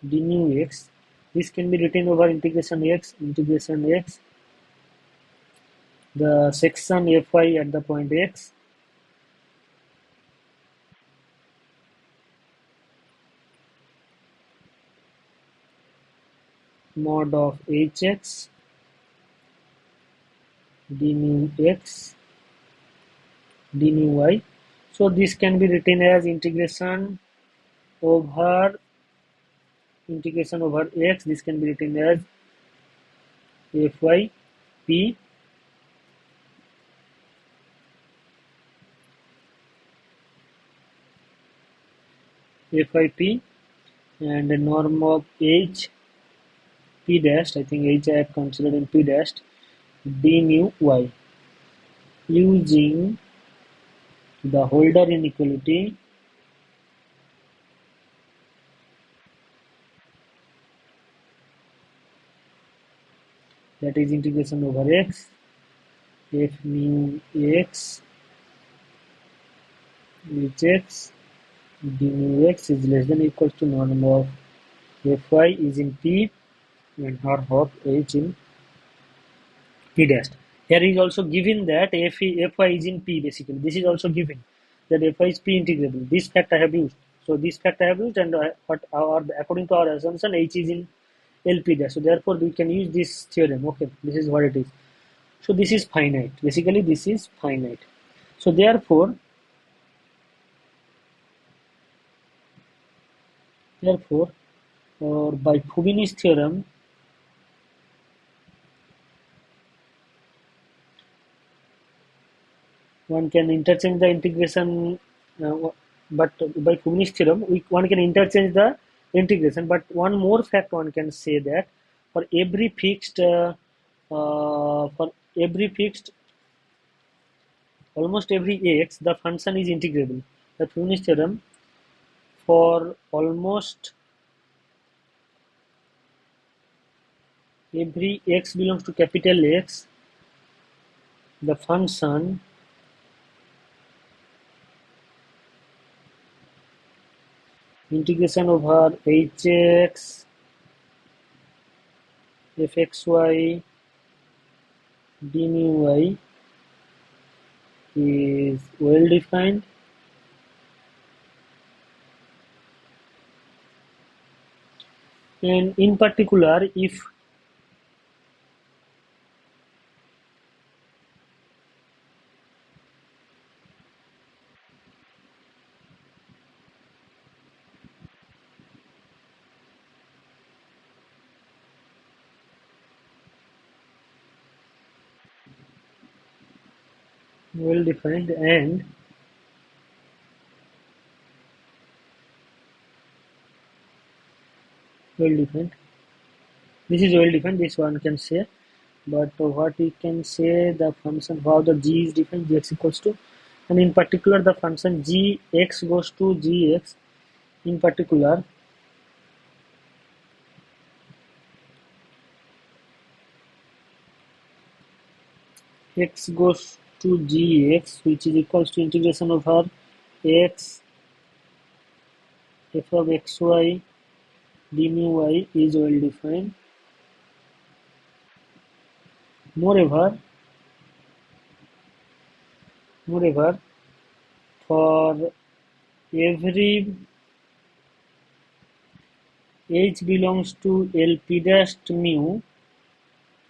d mu x. This can be written over integration x, the section fy at the point x mod of hx d mu x d mu y. So this can be written as over integration over x. This can be written as fy p fy p and the norm of h p dashed. I think h I have considered in p dashed d mu y using the Holder inequality, that is integration over x f mu x which x d mu x is less than or equal to norm of fy is in p and half of h in p dash. Here is also given that fy is in p. Basically, this is also given that fy is p integrable. This fact I have used. So this fact I have used, and according to our assumption, h is in LP dash. So therefore, we can use this theorem. Okay, this is what it is. So this is finite. Basically, this is finite. So therefore, or by Fubini's theorem, one can interchange the integration, but by Fubini's theorem, one can interchange the integration. But one more fact one can say that for every fixed, for every fixed, almost every x, the function is integrable. The Fubini's theorem for almost every x belongs to capital X, the function integration over hx fxy d mu y is well defined, and in particular well defined and well defined. This is well defined, this one can say, but what we can say the function how the g is defined, gx equals to, and in particular the function gx goes to gx, in particular x goes to gx, which is equals to integration over x f of xy d mu y is well defined. Moreover, for every h belongs to LP dash mu,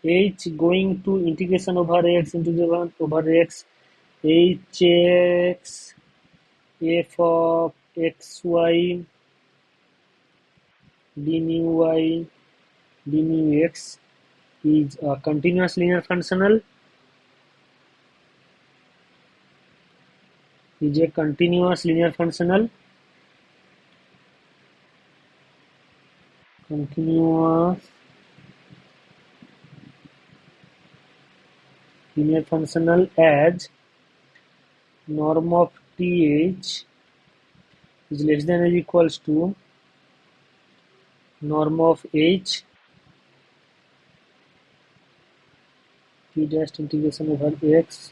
h going to integration over x over x, hx f of xy d mu y d mu x is a continuous linear functional, continuous linear functional as norm of th is less than or equals to norm of h p dash integration over x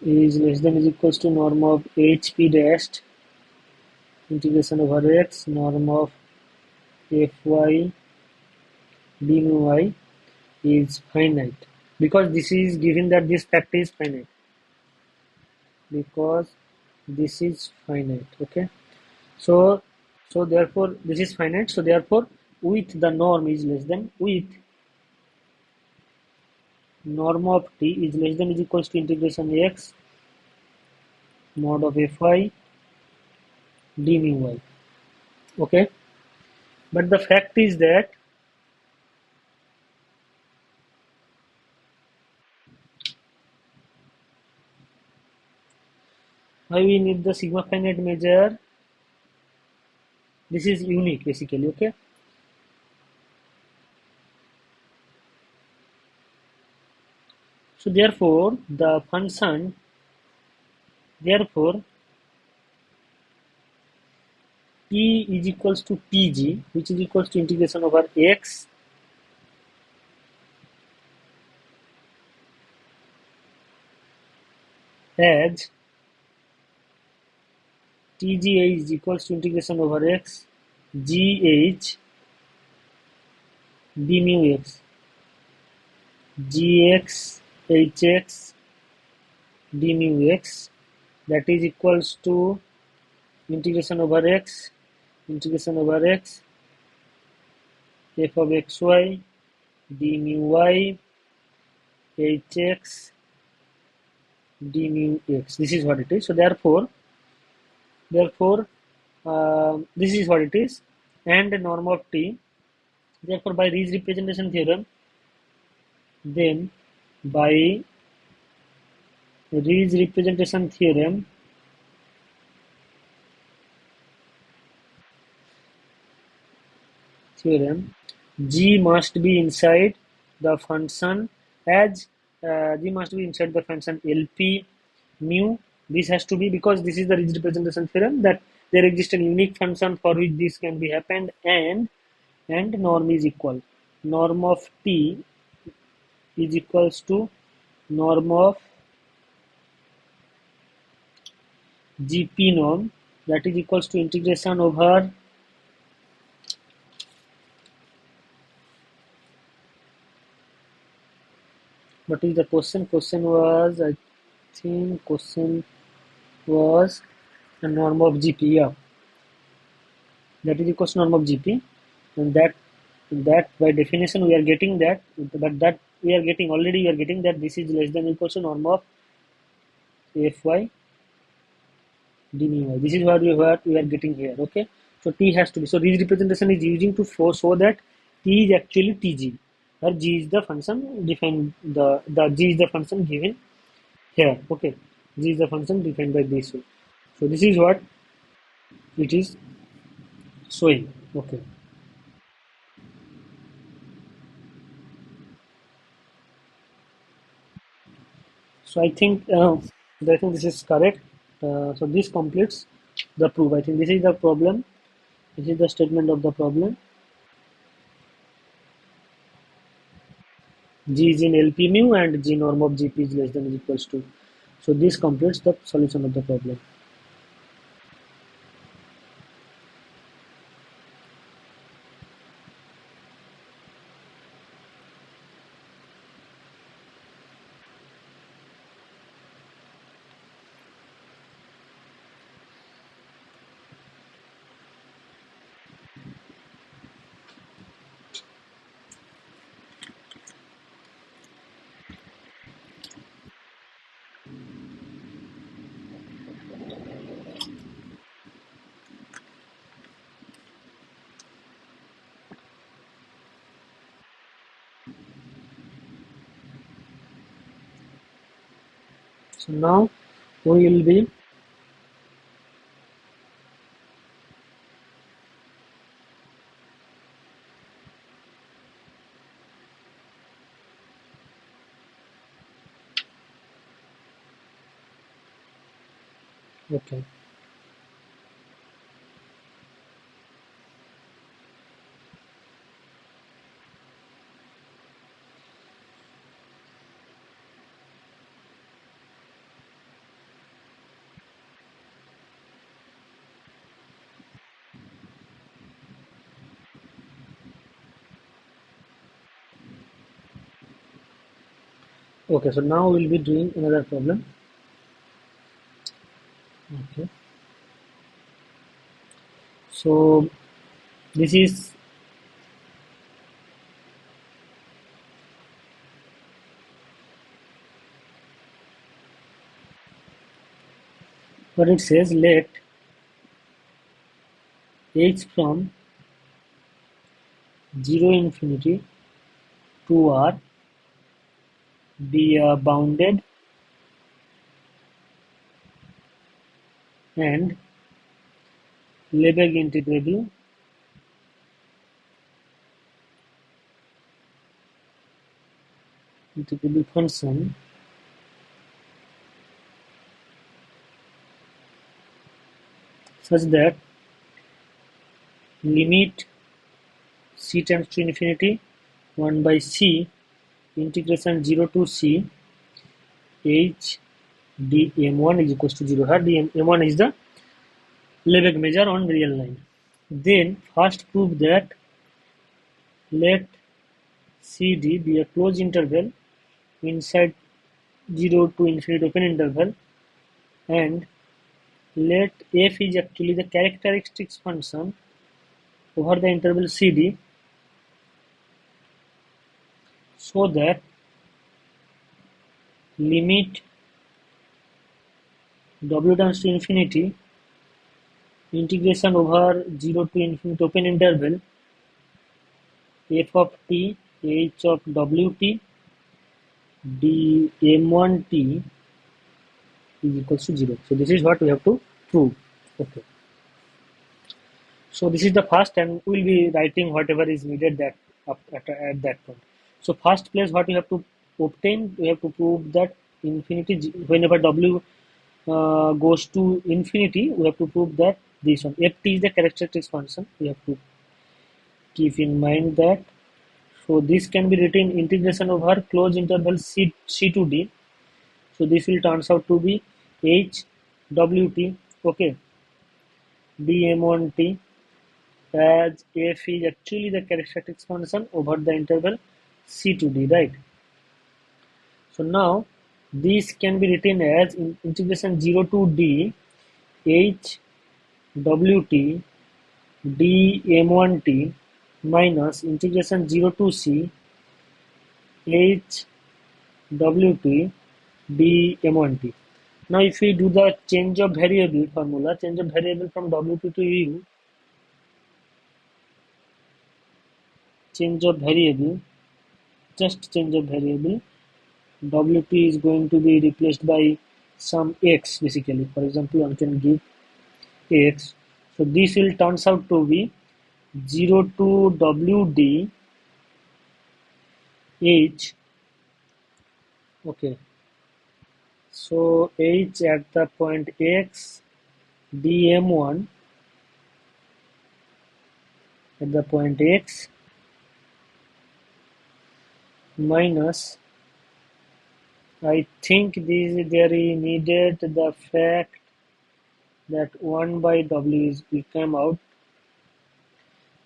is less than or equals to norm of h p dash integration over x norm of fy d mu y is finite, because this is given that this factor is finite, because this is finite. Okay, so therefore this is finite, so therefore with the norm is less than, with norm of t is less than is equals to integration x mod of fy d mu y. Okay, but the fact is that why we need the sigma finite measure, this is unique basically. Okay, so therefore the function, therefore t is equals to tg, which is equals to integration over x as tga is equals to integration over x gh d mu x gx hx d mu x, that is equals to integration over x f of xy d mu y hx d mu x. This is what it is. So therefore this is what it is, and norm of t. Therefore by Riesz representation theorem, then by Riesz representation theorem, g must be inside the function as g must be inside the function LP mu. This has to be, because this is the Riesz representation theorem, that there exists a unique function for which this can be happened, and norm is equal. Norm of t is equals to norm of gp norm, that is equals to integration over what is the question? Question was, I think question was the norm of gp, yeah, that is equals to norm of gp, and that by definition we are getting that, but that we are getting already, we are getting that this is less than or equals to norm of fy d mu y. This is what we are getting here. Okay, so t has to be, so this representation is using to show that t is actually tg. where g is the function defined, the g is the function given here. Okay, g is the function defined by this way. So this is what it is showing. Okay, so I think this is correct. So this completes the proof. I think this is the problem. This is the statement of the problem. G is in LP mu and G norm of GP is less than or equals to. So this completes the solution of the problem. So now we will be okay. Okay, so now we'll be doing another problem. Okay, so this is what it says. Let h from 0 infinity to r be a bounded and Lebesgue integrable function such that limit c tends to infinity 1 by c integration 0 to c h dm1 is equals to 0. Here dm1 is the Lebesgue measure on real line. Then first prove that let CD be a closed interval inside 0 to infinite open interval, and let f is actually the characteristics function over the interval CD, so that limit w tends to infinity integration over 0 to infinite open interval f of t h of wt dm1t is equals to 0. So this is what we have to prove. Okay. So this is the first, and we'll be writing whatever is needed that at that point. So first place, what we have to obtain, we have to prove that infinity, whenever w goes to infinity, we have to prove that this one ft is the characteristics function. We have to keep in mind that. So this can be written integration over closed interval c to d. So this will turns out to be h wt, okay, dm1t, as f is actually the characteristics function over the interval c to d, right? So now this can be written as integration 0 to d h wt dm1t minus integration 0 to c h wt dm1t. Now if we do the change of variable formula, change of variable from wt to u, change of variable just change of variable. Wt is going to be replaced by some x basically. For example, one can give x. So this will turns out to be 0 to Wd h. Okay. So h at the point x dm1 at the point x minus, I think this there is needed the fact that 1 by w is will come out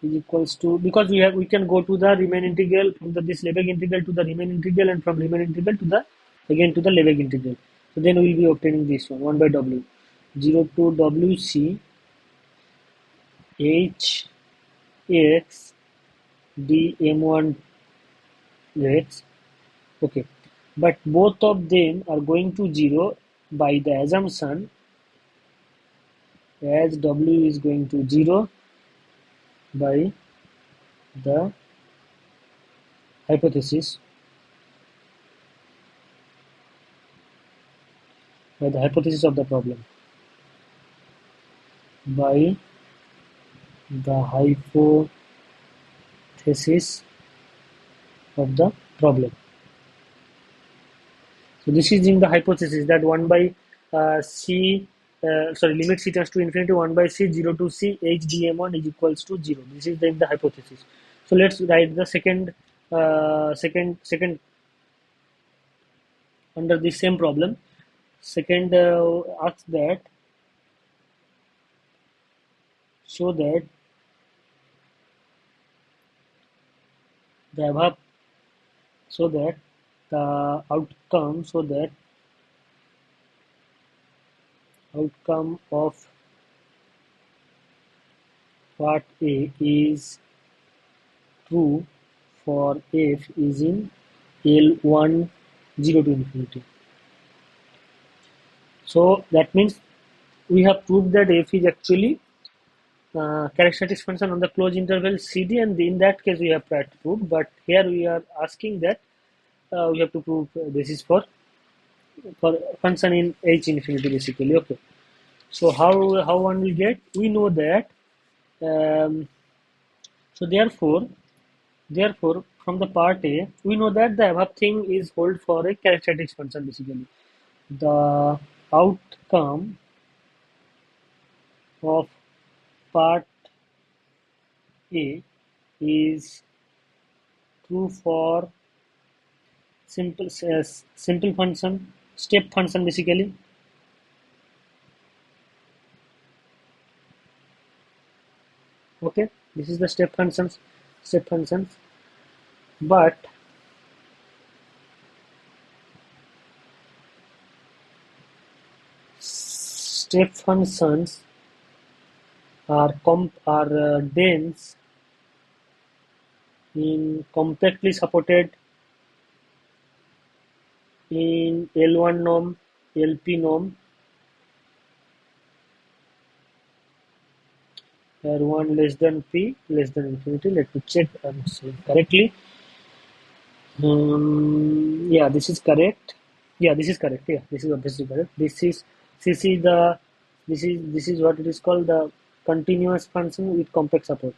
is equals to, because we can go to the Riemann integral from this Lebesgue integral to the Riemann integral, and from Riemann integral to the again to the Lebesgue integral. So then we will be obtaining this one by w, 0 to wc h x dm1 rates. Okay, but both of them are going to 0 by the assumption as w is going to 0 by the hypothesis of the problem, by the hypothesis of the problem. So this is in the hypothesis that 1 by c, limit c tends to infinity 1 by c 0 to c h dm1 is equals to 0. This is the hypothesis. So let's write the second under the same problem. Second asks that show that the above, so that the outcome of part A is true for f is in L1 0 to infinity. So that means we have proved that f is actually characteristic function on the closed interval CD, and in that case we have proved. But here we are asking that we have to prove this is for function in H infinity basically. Okay. So how one will get? We know that. So therefore from the part A, we know that the above thing is hold for a characteristic function basically. The outcome of part A is true for simple function, step function basically. Okay, this is the step functions, but step functions are dense in compactly supported in L1 norm, LP norm, where 1 less than p less than infinity. Let me check I'm saying correctly. Yeah, this is correct. Yeah, this is correct. Yeah, this is obviously correct. This is what it is called, the continuous function with compact support.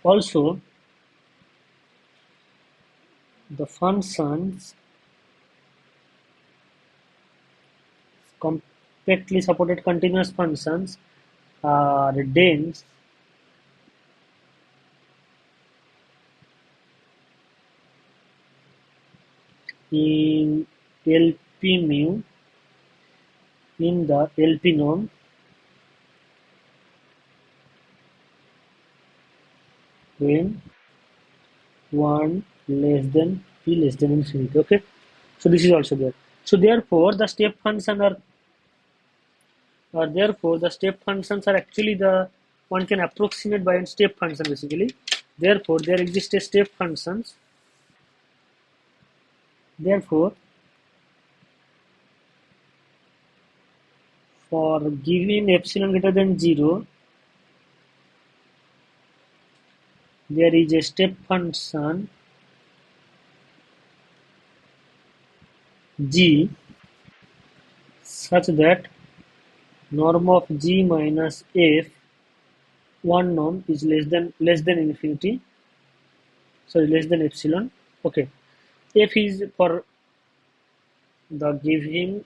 Also, the functions compactly supported continuous functions are dense in LP mu in the LP norm when 1 less than p less than infinity. Okay, so this is also there. So therefore the step function are therefore the step functions are actually the one can approximate by a step function basically. Therefore there exist a step functions Therefore, for given epsilon greater than 0, there is a step function g such that norm of g minus f, one norm, is less than infinity, sorry, less than epsilon. Okay, f is for the given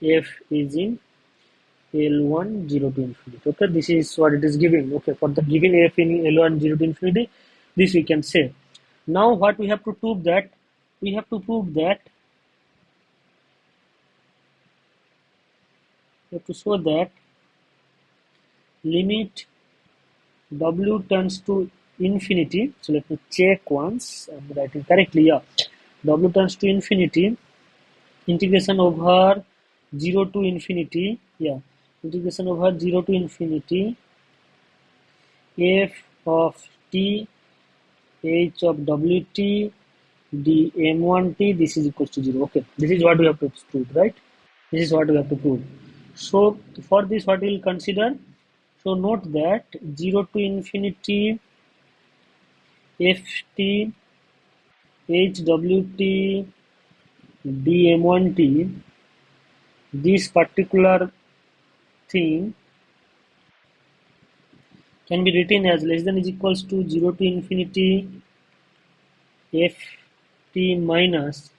f is in L1 0 to infinity. Okay, this is what it is giving. Okay, for the given f in L1 0 to infinity, this we can say. Now what we have to prove that? We have to prove that, we have to show that limit w turns to infinity. So let me check once I'm writing correctly. Yeah, w turns to infinity, integration over 0 to infinity. Yeah, integration over 0 to infinity f of t h of wt dm1t, this is equals to 0. Okay, this is what we have to prove, right? This is what we have to prove. So for this, what we'll consider, so note that 0 to infinity ft hwt dm1t, this particular thing can be written as less than is equals to 0 to infinity ft minus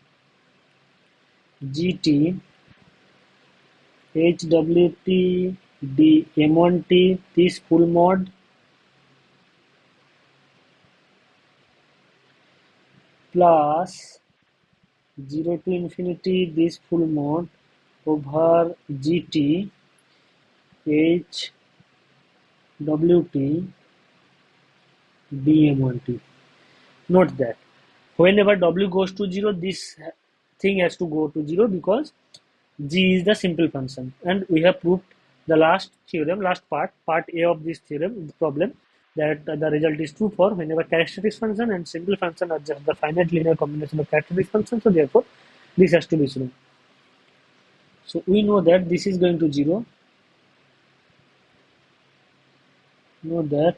gt hwt dm1t, this full mod, plus 0 to infinity this full mod over gt hwt dm1t. Note that whenever w goes to 0, this thing has to go to 0 because g is the simple function, and we have proved the last theorem, last part A of this theorem, the problem, that the result is true for whenever characteristic function and simple function are just the finite linear combination of characteristic functions. So therefore, this has to be true. So we know that this is going to 0. Know that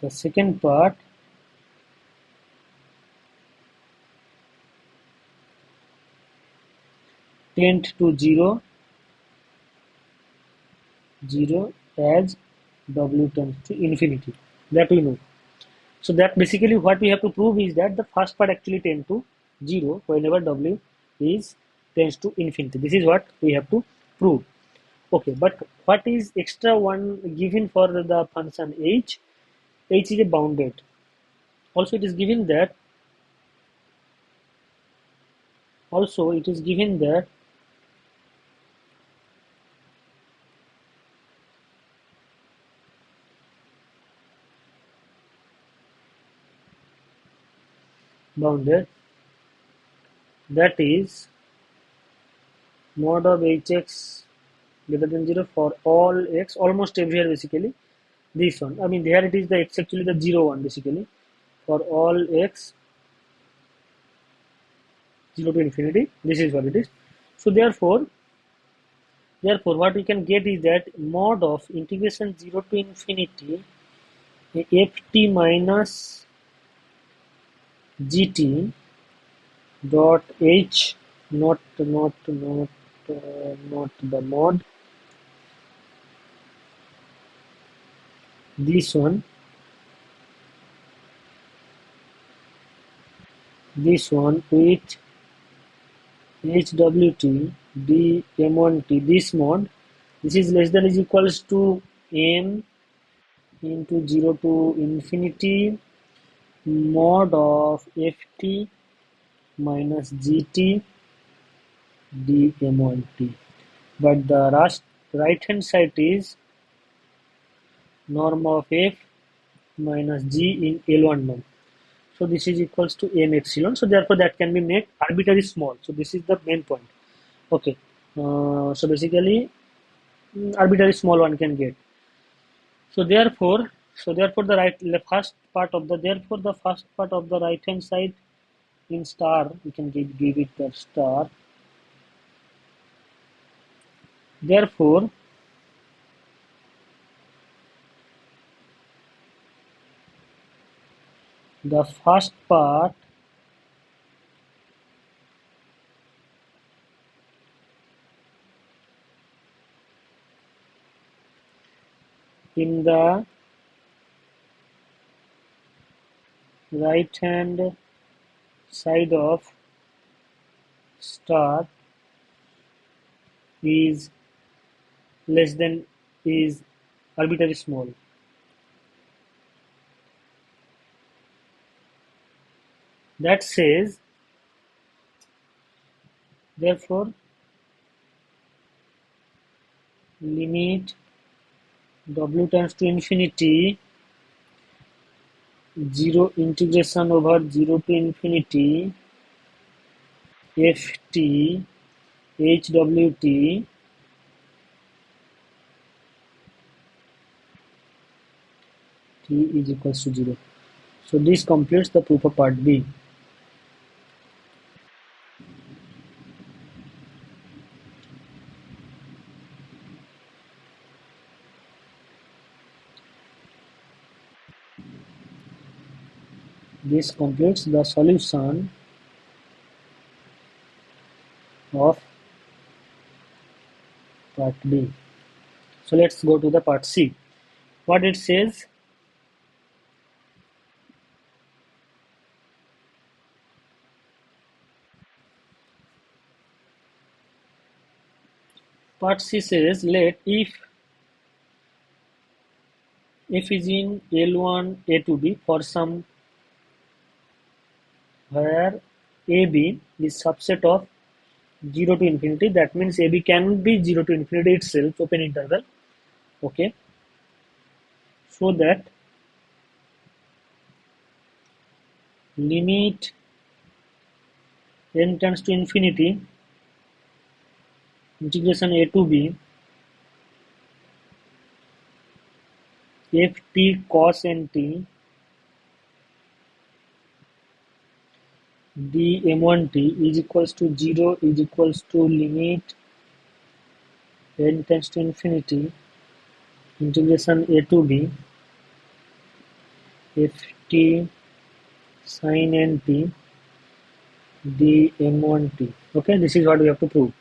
the second part tend to 0 as w tends to infinity. That we know. So that basically what we have to prove is that the first part actually tends to 0 whenever w is tends to infinity. This is what we have to prove. Okay, but what is extra one given for the function h? H is a bounded. Also, it is given that bounded, that is mod of hx greater than 0 for all x, almost everywhere basically. This one, I mean, there it is the x actually the 0 one basically for all x 0 to infinity. This is what it is. So therefore what we can get is that mod of integration 0 to infinity ft minus gt dot h, not the mod, this one with hwt dm1t, this mod, this is less than is equals to m into 0 to infinity mod of ft minus gt dm1t, but the right hand side is norm of f minus g in L1 norm. So this is equals to m epsilon. So therefore that can be made arbitrarily small. So this is the main point. Okay. So basically arbitrary small one can get. So therefore the first part of the right hand side in star, we can give it the star. Therefore, the first part in the right hand side of star is less than is arbitrary small. That says, therefore, limit w tends to infinity 0 integration over 0 to infinity ft hwt t is equals to 0. So this completes the proof of part B. This completes the solution of part B. So let's go to the part C. What it says, part C says, let if is in L1 A to B for some where AB is subset of 0 to infinity, that means AB can be 0 to infinity itself, open interval, okay, so that limit n tends to infinity integration A to B ft cos nt dm1t is equals to 0 is equals to limit n tends to infinity integration A to B ft sin nt dm1t. Okay, this is what we have to prove.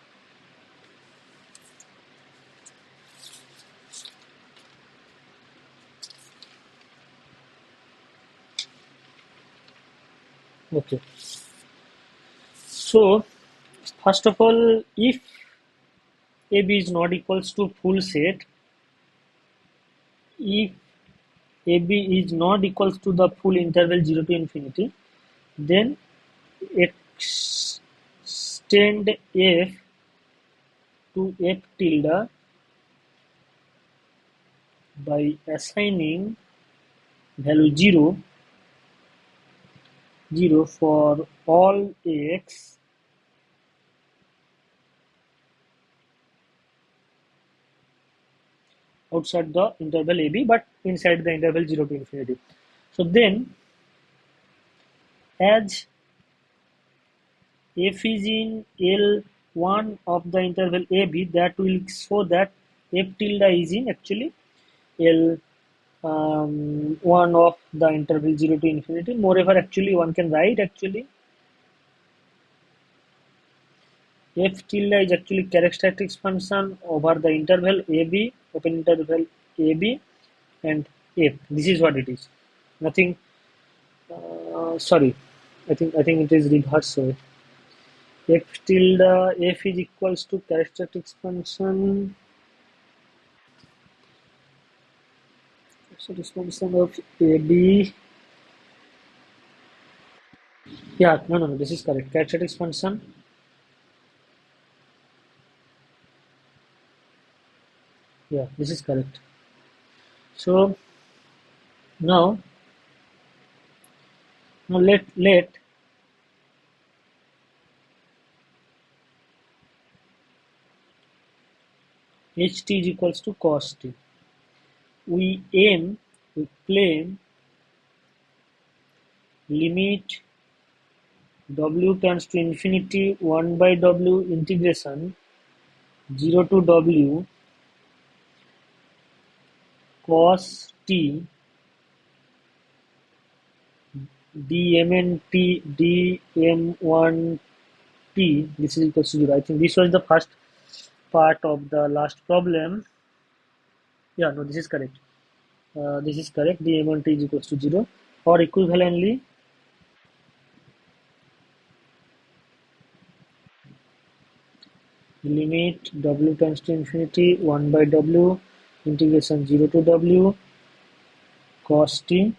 Okay, so first of all, if AB is not equals to full set, if AB is not equals to the full interval 0 to infinity, then extend f to f tilde by assigning value 0 for all x outside the interval AB but inside the interval 0 to infinity. So then, as f is in L1 of the interval AB, that will show that f tilde is in actually L1 of the interval 0 to infinity. Moreover, actually one can write actually f tilde is actually characteristic function over the interval AB, open interval AB and f. This is what it is. Nothing. Sorry, I think it is reverse. So f tilde f is equals to characteristic function. Characteristic function of AB. Yeah, no. This is correct. Characteristic function. Yeah, this is correct. So now let ht is equals to cos t. We claim limit W tends to infinity 1 by W integration 0 to W cos t dm1 t, this is equals to 0. I think this was the first part of the last problem. Yeah, no, this is correct. This is correct. dm1 t is equals to 0. Or equivalently, limit w tends to infinity 1 by w integration 0 to w cos t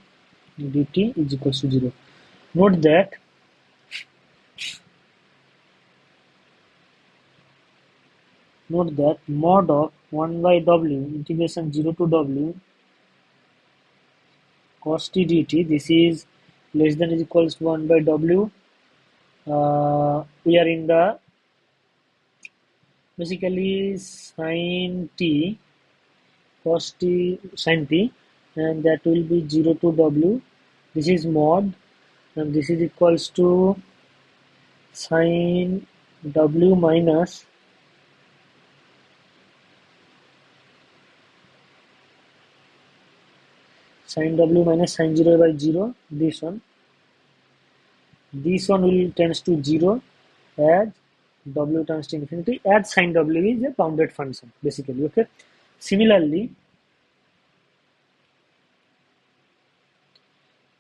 dt is equals to 0. Note that mod of 1 by w integration 0 to w cos t dt, this is less than or equals to 1 by w. We are in the basically sin t cos t sin t, and that will be 0 to w. This is mod, and this is equals to sin w minus sin w minus sin 0 by 0. This one will tends to 0 as w tends to infinity, as sin w is a bounded function basically. Okay, similarly,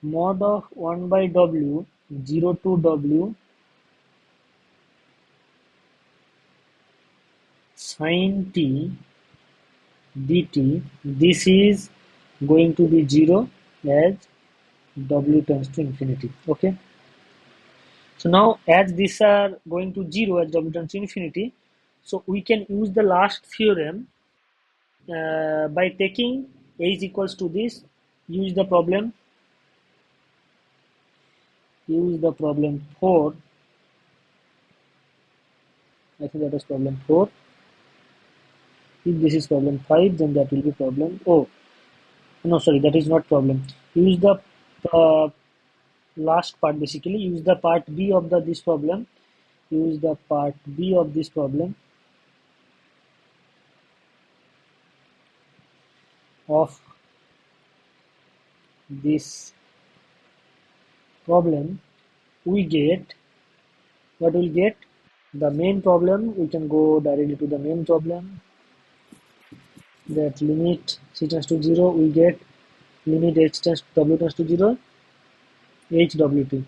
mod of 1 by w 0 to w sin t dt, this is going to be 0 as w tends to infinity. Okay, so now as these are going to 0 as w tends to infinity, so we can use the last theorem by taking a is equals to this. Use the problem 4. I think that is problem 4. If this is problem 5, then that will be problem, oh no, sorry, that is not problem. Use the uh, last part, basically use the part b of this problem. Use the part b of this problem of this problem. We get what we'll get, the main problem. We can go directly to the main problem, that limit c tends to 0, we get limit h tends w tends to 0 hwt,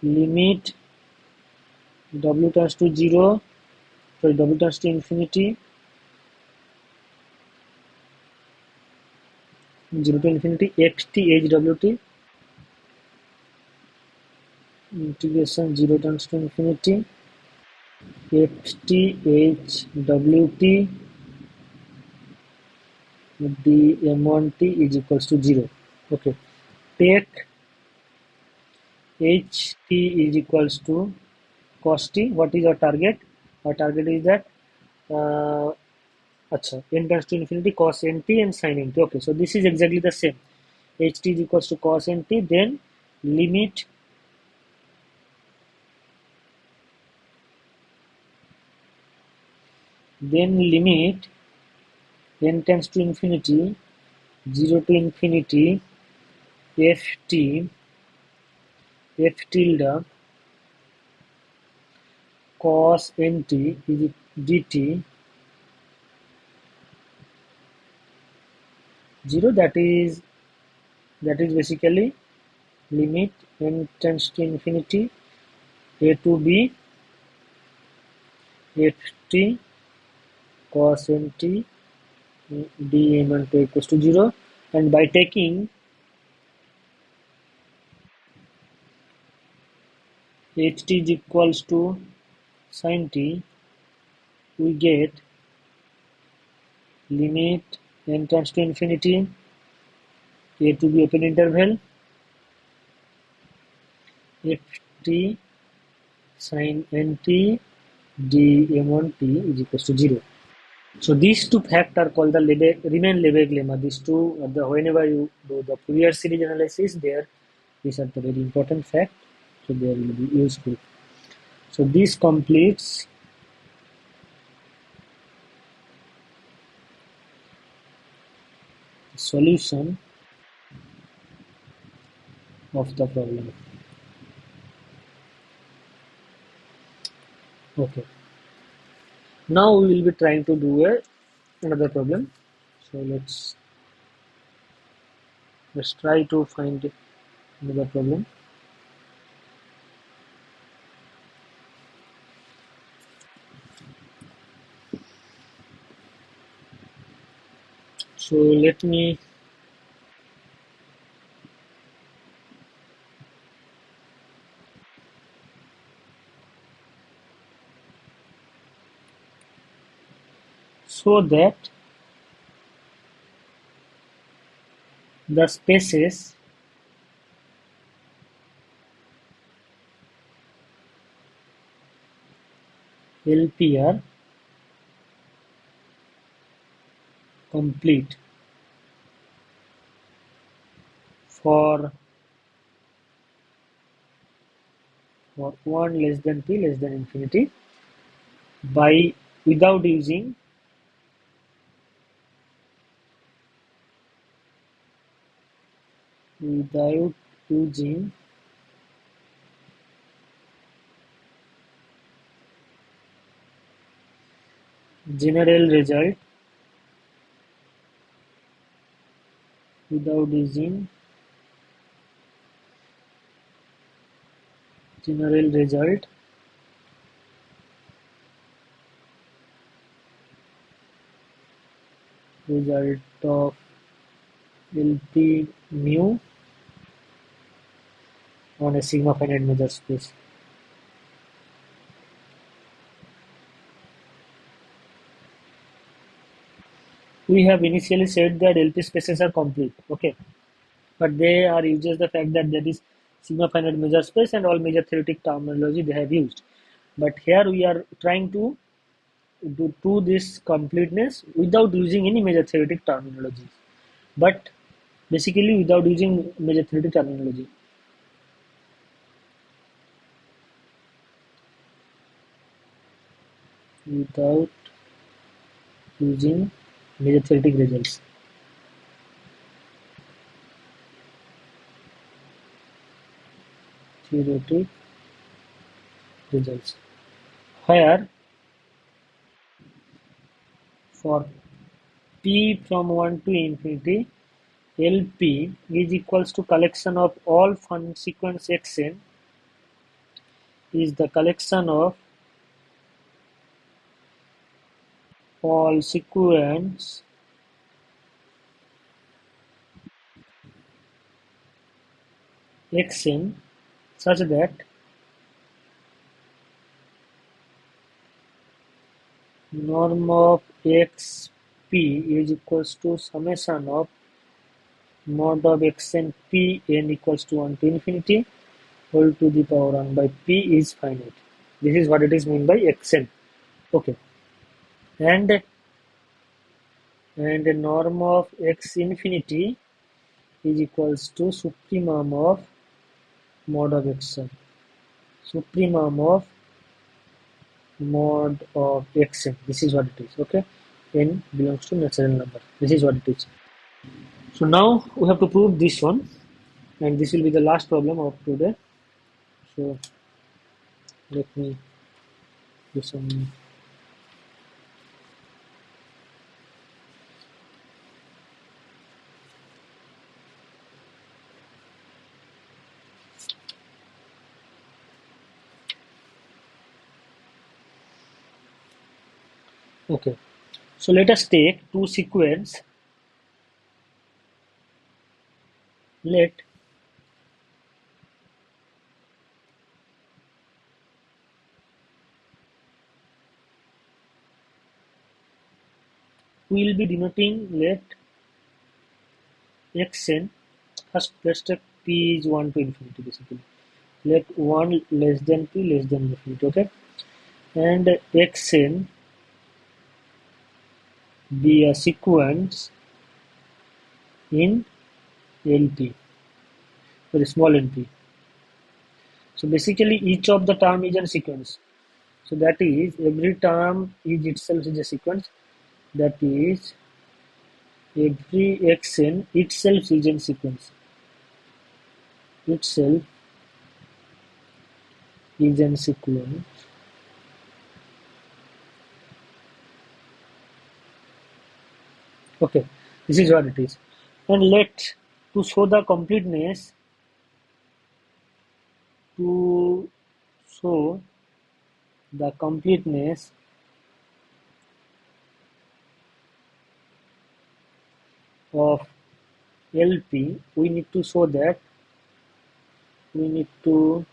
limit w tends to 0, sorry, w tends to infinity 0 to infinity xt hwt integration 0 tends to infinity xt hwt dm1t is equals to 0. Okay, take ht is equals to cos t. What is our target? Our target is that n tends to infinity cos nt and sin nt. Okay, so this is exactly the same. ht is equals to cos nt, then limit n tends to infinity 0 to infinity ft f tilde cos nt is dt 0, that is basically limit n tends to infinity a to b ft cos nt dm1 equals to 0, and by taking ht is equals to sin t, we get limit n tends to infinity a to b open interval ft sin nt dm1t is equals to 0. So these two facts are called the Riemann-Lebesgue lemma. These two, whenever you do the Fourier series analysis, these are the very important facts. So they will be useful. So this completes the solution of the problem. Okay. Now we will be trying to do another problem. So let's try to find another problem. So let me so that the spaces LP are complete for 1 less than p less than infinity by without using without using general result without using general result of LP mu on a sigma finite measure space. We have initially said that LP spaces are complete, okay, but they are uses the fact that there is sigma finite measure space and all major theoretic terminology they have used. But here we are trying to do this completeness without using any major theoretic terminology, but basically without using major theoretic terminology. Without using major theoretic results. Theoretic results. Here, for p from 1 to infinity, LP is equals to collection of all fun sequence xn is the collection of all sequence xn such that norm of xp is equals to summation of mod of xn p n equals to 1 to infinity whole to the power 1 by p is finite. This is what it is meant by xn. Okay. And the norm of x infinity is equals to supremum of mod of xn. Supremum of mod of xn. This is what it is. Okay. N belongs to natural number. This is what it is. So now we have to prove this one, and this will be the last problem of today. So let me do some. Okay. So let us take two sequence. Let we will be denoting let xn. First, let's take p is 1 to infinity basically. Let 1 less than p less than infinity. Okay. And xn be a sequence in LP, very small np. So basically each of the term is a sequence. So that is every term is itself is a sequence. That is every xn itself is a sequence. Itself is a sequence. Okay, this is what it is. And let to show the completeness, to show the completeness of LP, we need to show that we need to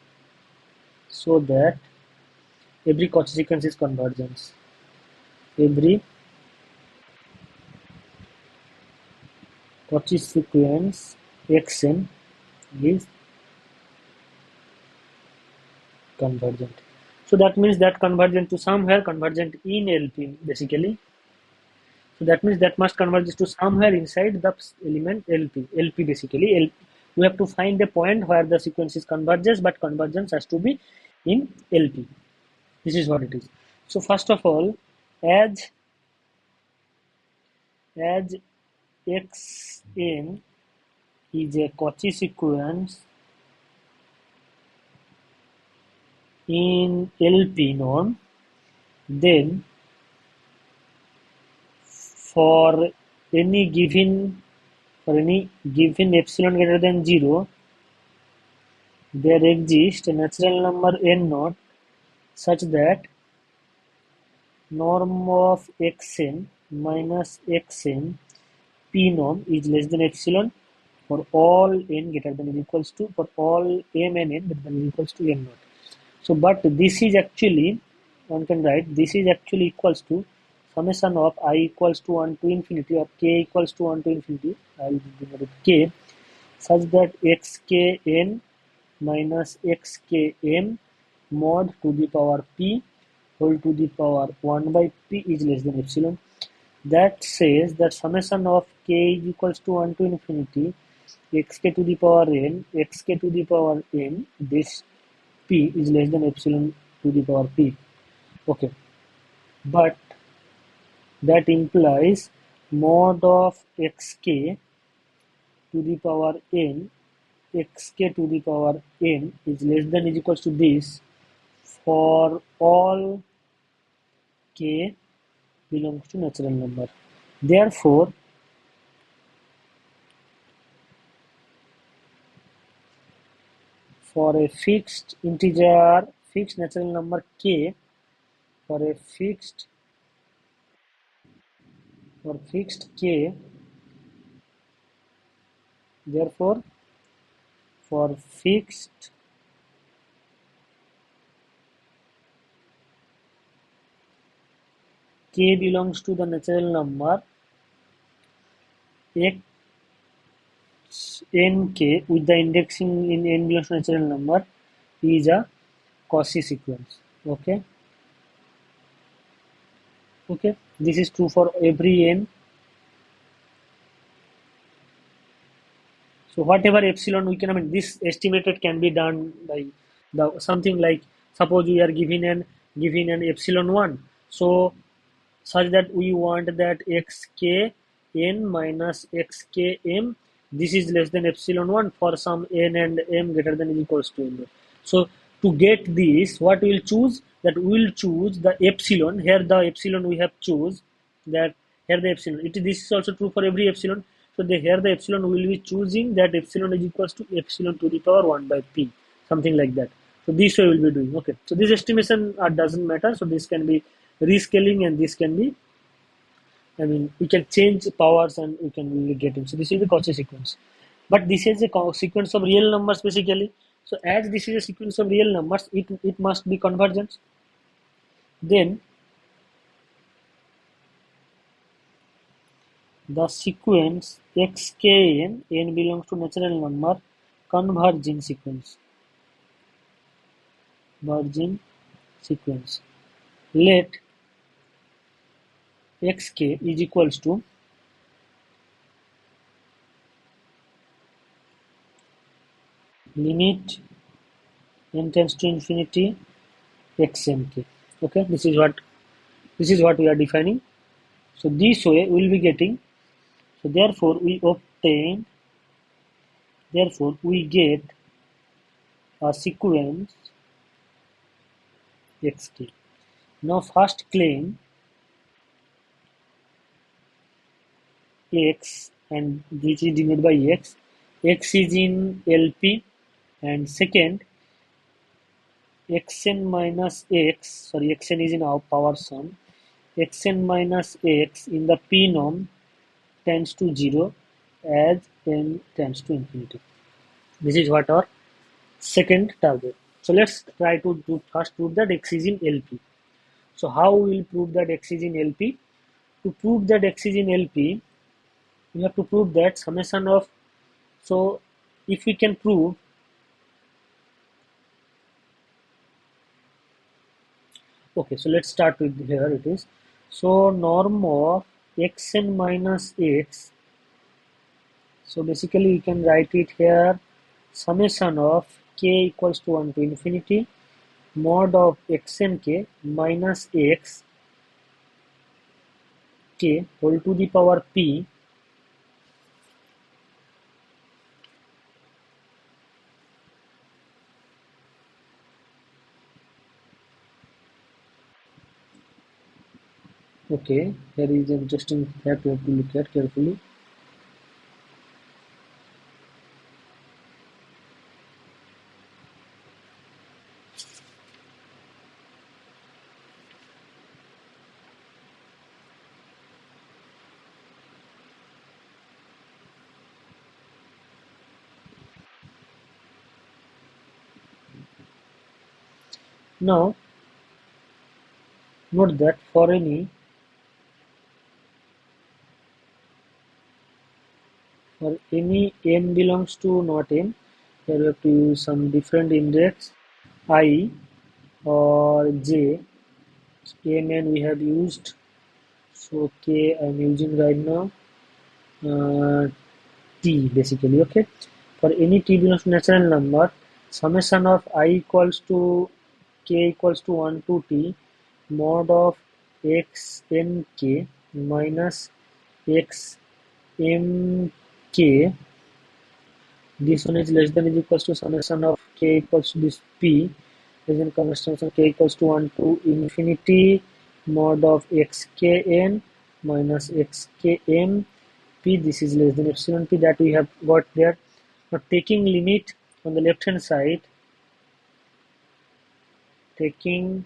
show that every Cauchy sequence is convergence. Every Cauchy sequence Xn is convergent. So that means that convergent to somewhere, convergent in LP basically. So that means that must converge to somewhere inside the element LP. LP basically. We have to find a point where the sequences converges, but convergence has to be in LP. This is what it is. So first of all, as Xn is a Cauchy sequence in LP norm, then for any given epsilon greater than 0, there exists a natural number n naught such that norm of xn minus xn p norm is less than epsilon for all n greater than or equals to, for all m and n greater than or equals to n naught. So, but this is actually, one can write, this is actually equals to summation of I equals to 1 to infinity or k equals to 1 to infinity, I will denote it k, such that xkn minus xkm mod to the power p whole to the power 1 by p is less than epsilon. That says that summation of k is equals to 1 to infinity xk to the power n, xk to the power n, this p is less than epsilon to the power p. Okay, but that implies mod of xk to the power n, xk to the power n is less than is equals to this for all k belongs to natural number. Therefore, for a fixed integer, fixed natural number k, for a fixed k, therefore, for fixed k belongs to the natural number x nk with the indexing in n belongs to natural number is a Cauchy sequence. Okay, okay, this is true for every n. So whatever epsilon we can, I mean, this estimated can be done by the something like, suppose we are given an epsilon 1, so such that we want that xkn minus xkm, this is less than epsilon 1 for some n and m greater than or equals to n. So to get this, what we will choose, that we will choose the epsilon. Here the epsilon we have choose, that here the epsilon, this is also true for every epsilon. So here the epsilon will be choosing that epsilon is equals to epsilon to the power 1 by p, something like that. So this way we'll be doing. Okay, so this estimation doesn't matter. So this can be rescaling and this can be, I mean, we can change powers and we can really get it. So this is the Cauchy sequence. But this is a sequence of real numbers basically. So as this is a sequence of real numbers, it must be convergent. Then the sequence xkn, n belongs to natural number, converging sequence. Converging sequence. Let xk is equals to limit n tends to infinity xnk. Okay, this is what we are defining. So this way we will be getting. So therefore we get a sequence xt. Now first claim x, and which is denoted by x. X is in LP, and second xn minus x, sorry, xn is in our power sum. Xn minus x in the p norm tends to 0 as n tends to infinity. This is what our second target. So let's try to first prove that x is in LP. So how we will prove that x is in LP? To prove that x is in LP, we have to prove that summation of, so if we can prove, okay, so let's start with here it is. So norm of xn minus x, so basically you can write it here, summation of k equals to 1 to infinity mod of xnk minus x k whole to the power p, okay, here is interesting fact we have to look at carefully. Now note that for any n belongs to not m, here we have to use some different index I or j. Mn we have used, so k I'm using right now, uh, t basically. Okay, for any t belongs to natural number, summation of I equals to k equals to 1 to t mod of x n k minus x m k. This one is less than is equals to summation of k equals to this p, is in constants of k equals to 1 to infinity mod of xkn minus xkm p. This is less than epsilon p that we have got there. Now taking limit on the left hand side, taking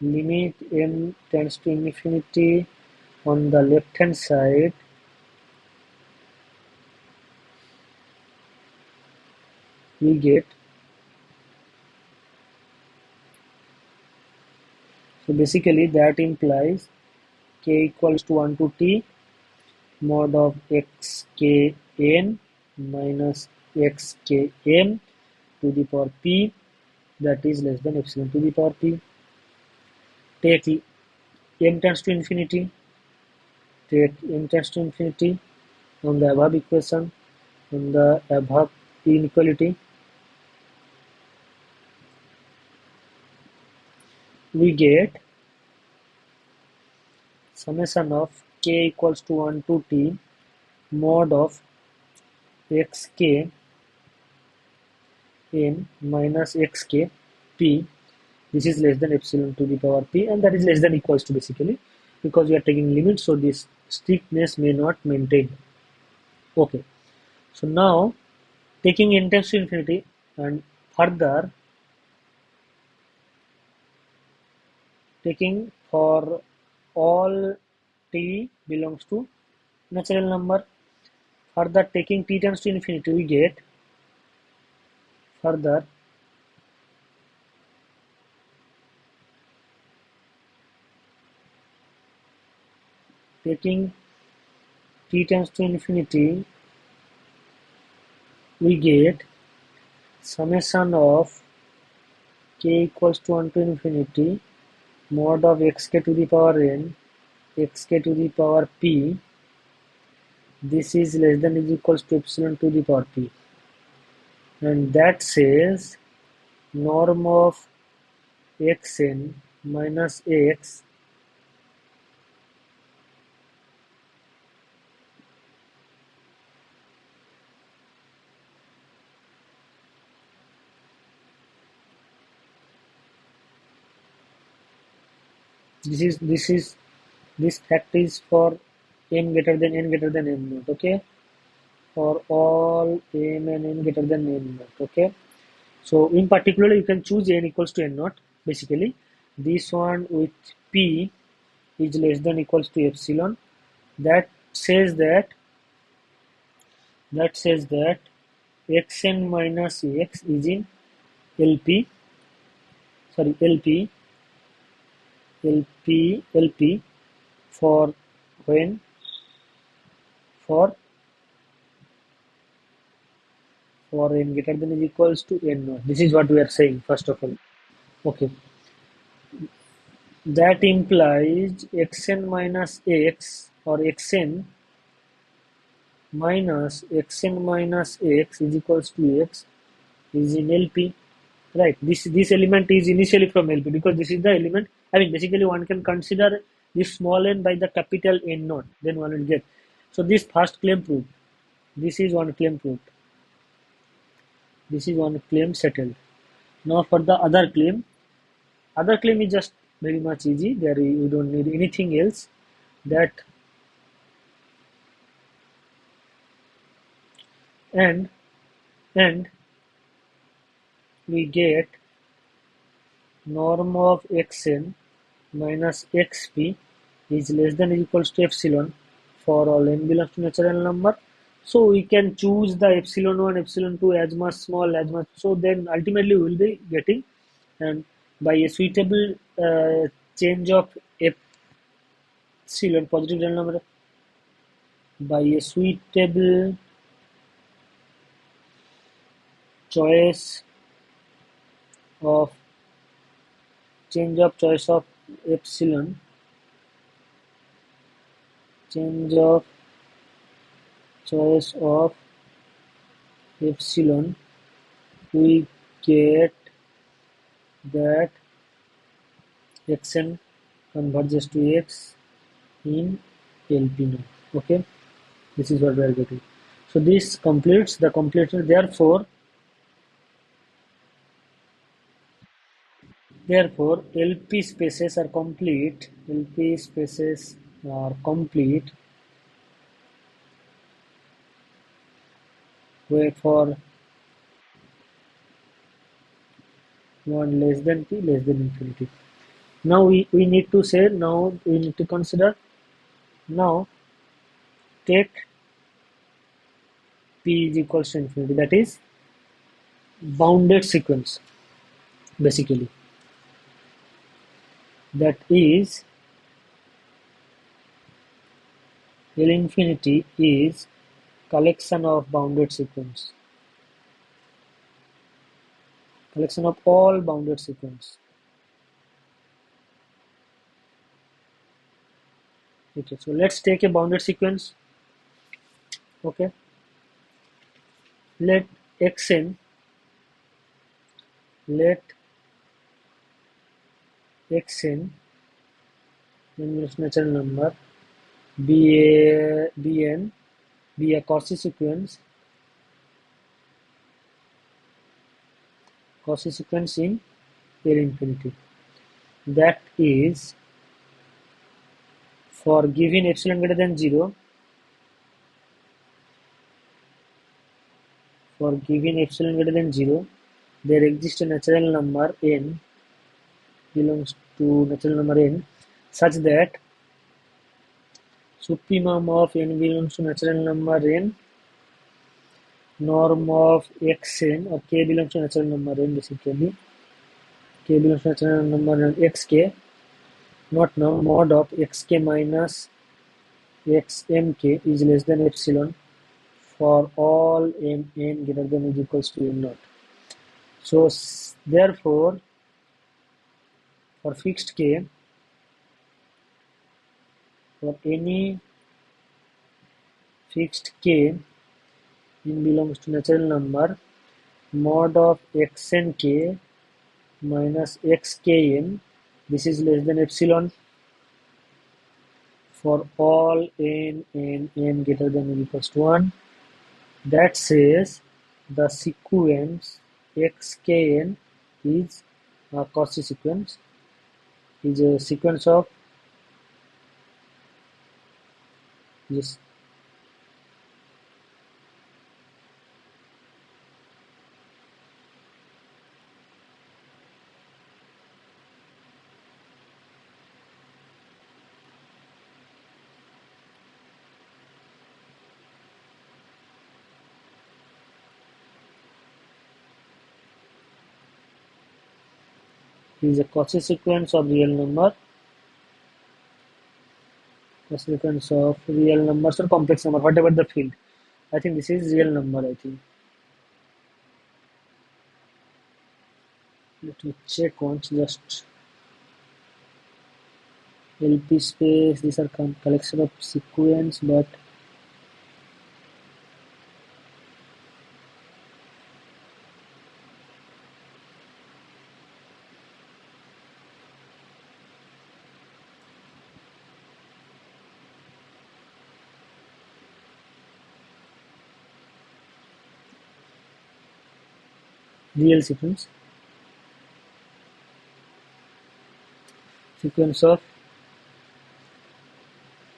limit m tends to infinity on the left hand side, we get, so basically that implies k equals to 1 to t mod of xkn minus xkm to the power p, that is less than epsilon to the power p. Take m tends to infinity, take m tends to infinity on the above equation, on the above inequality, we get summation of k equals to 1 to t mod of xk n minus xk p. This is less than epsilon to the power p, and that is less than equals to, basically because we are taking limits, so this strictness may not maintain. Okay, so now taking n tends to infinity, and further taking for all t belongs to natural number, further taking t tends to infinity, we get further taking t tends to infinity, we get summation of k equals to 1 to infinity mod of xk to the power n xk to the power p. This is less than is equals to epsilon to the power p, and that says norm of xn minus x this fact is for m greater than n greater than m naught, okay, for all m and n greater than n naught, okay. So in particular you can choose n equals to n naught. Basically this one with p is less than equals to epsilon, that says that xn minus x is in lp, sorry, lp for when for n greater than is equals to n naught. This is what we are saying first of all. Okay, that implies xn minus x or xn minus x is equals to x is in LP, right? This element is initially from LP because this is the element. I mean, basically one can consider this small n by the capital N naught, then one will get. So this first claim proved. This is one claim proved. This is one claim settled. Now for the other claim is just very much easy. There you don't need anything else. That and and we get norm of xn minus xp is less than or equals to epsilon for all n belongs to natural number. So we can choose the epsilon 1, epsilon 2 as much small as much. So then ultimately we will be getting, and by a suitable change of epsilon positive real number, by a suitable choice of choice of epsilon, change of choice of epsilon, we get that xn converges to x in LP now. Okay, this is what we are getting. So this completes the completer. Therefore, LP spaces are complete. LP spaces are complete where for 1 less than p less than infinity. Now we need to say, now we need to consider, now take p is equals to infinity, that is bounded sequence. Basically that is L infinity is collection of bounded sequence, collection of all bounded sequence. Okay, so let's take a bounded sequence. Okay, let xn let xn in natural number be a Cauchy sequence in L infinity. That is, for given epsilon greater than 0, for given epsilon greater than 0, there exists a natural number n belongs to natural number n such that supremum of n belongs to natural number n, norm of xn or k belongs to natural number n, basically k belongs to natural number n xk, not now, mod of xk minus xmk is less than epsilon for all m n greater than or equals to n naught. So therefore for fixed k, for any fixed k n belongs to natural number, mod of x and k minus xkn, this is less than epsilon for all n greater than or equals to 1. That says the sequence xkn is a Cauchy sequence, is a sequence of this. Is a Cauchy sequence of real number, a sequence of real numbers or complex number, whatever the field. I think this is real number, I think. Let me check once, just LP space, these are collection of sequence, but real sequence of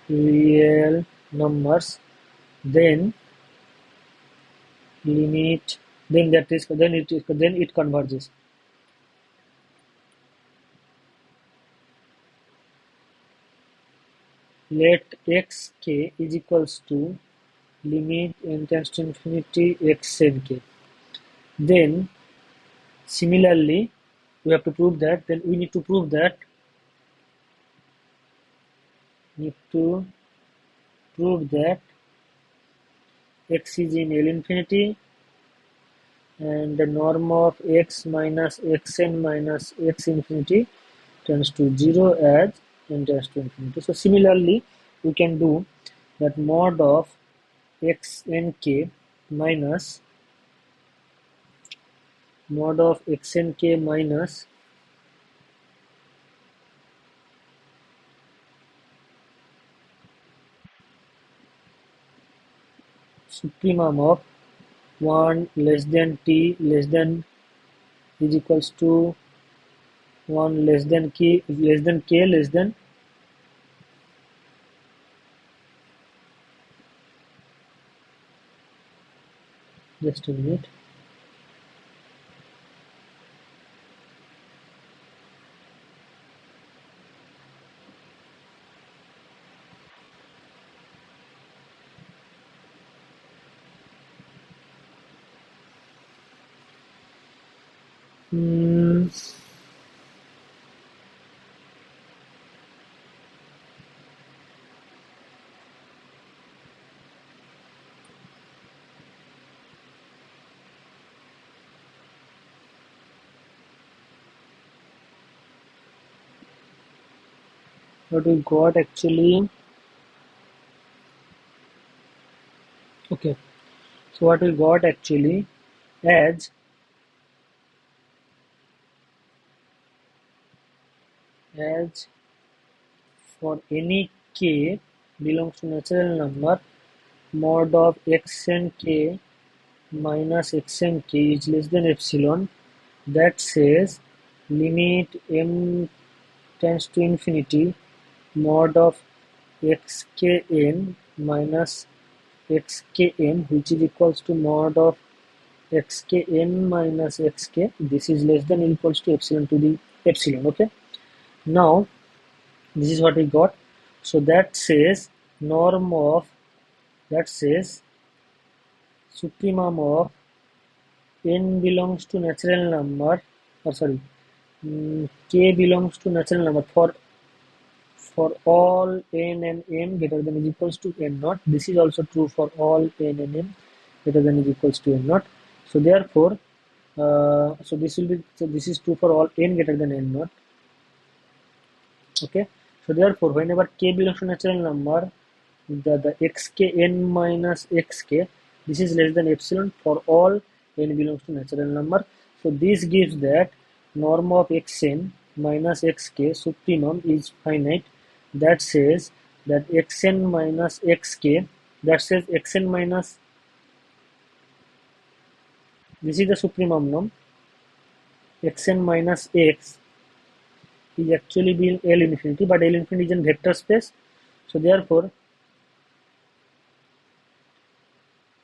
real numbers, then limit, then it converges. Let xk is equals to limit n tends to infinity xnk. Then similarly we have to prove that, then we need to prove that x is in L infinity and the norm of x minus xn minus x infinity tends to 0 as n tends to infinity. So similarly we can do that mod of xnk minus supremum of 1 less than t less than is equals to 1 less than k less than just a minute. What we got actually, okay, so what we got actually as for any k belongs to natural number, mod of xnk minus xnk is less than epsilon. That says limit m tends to infinity mod of xkn minus xkm, which is equals to mod of xkn minus xk. This is less than or equals to epsilon to the epsilon. Okay, now this is what we got. So that says supremum of n belongs to natural number, or sorry, k belongs to natural number for all n and m greater than or equals to n naught. This is also true for all n and m greater than or equals to n naught. So therefore, this is true for all n greater than n naught. Okay, so therefore whenever k belongs to natural number, the xkn minus xk, this is less than epsilon for all n belongs to natural number. So this gives that norm of xn minus xk supremum is finite, that says that xn minus xk, that says xn minus, this is the supremum norm, xn minus x is actually being L infinity, but L infinity is in vector space. So therefore,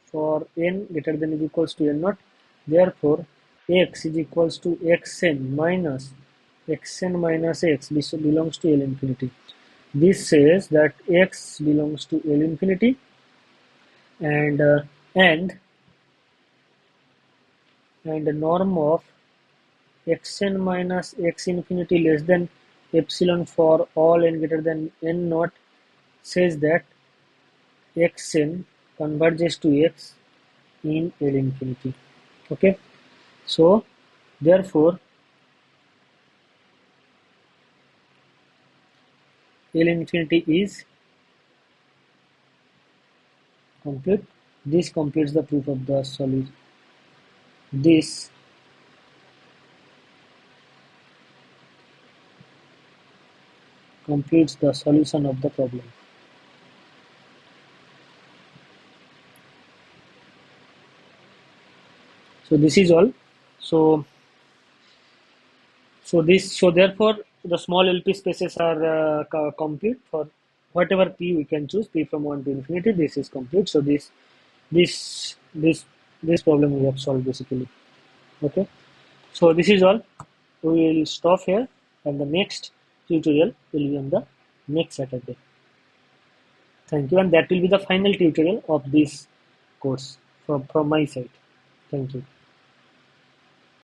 for n greater than or equals to n naught, therefore x is equals to xn minus x belongs to L infinity. This says that x belongs to L infinity, and and the norm of xn minus x infinity less than epsilon for all n greater than n naught says that xn converges to x in L infinity. Okay, so therefore L infinity is complete. This completes the proof of the solution. This completes the solution of the problem. So this is all. So therefore the small LP spaces are complete for whatever p we can choose, p from 1 to infinity. This is complete. So this this this problem we have solved basically. Okay. So this is all. We will stop here, and the next tutorial will be on the next Saturday. Thank you, and that will be the final tutorial of this course from my side. Thank you.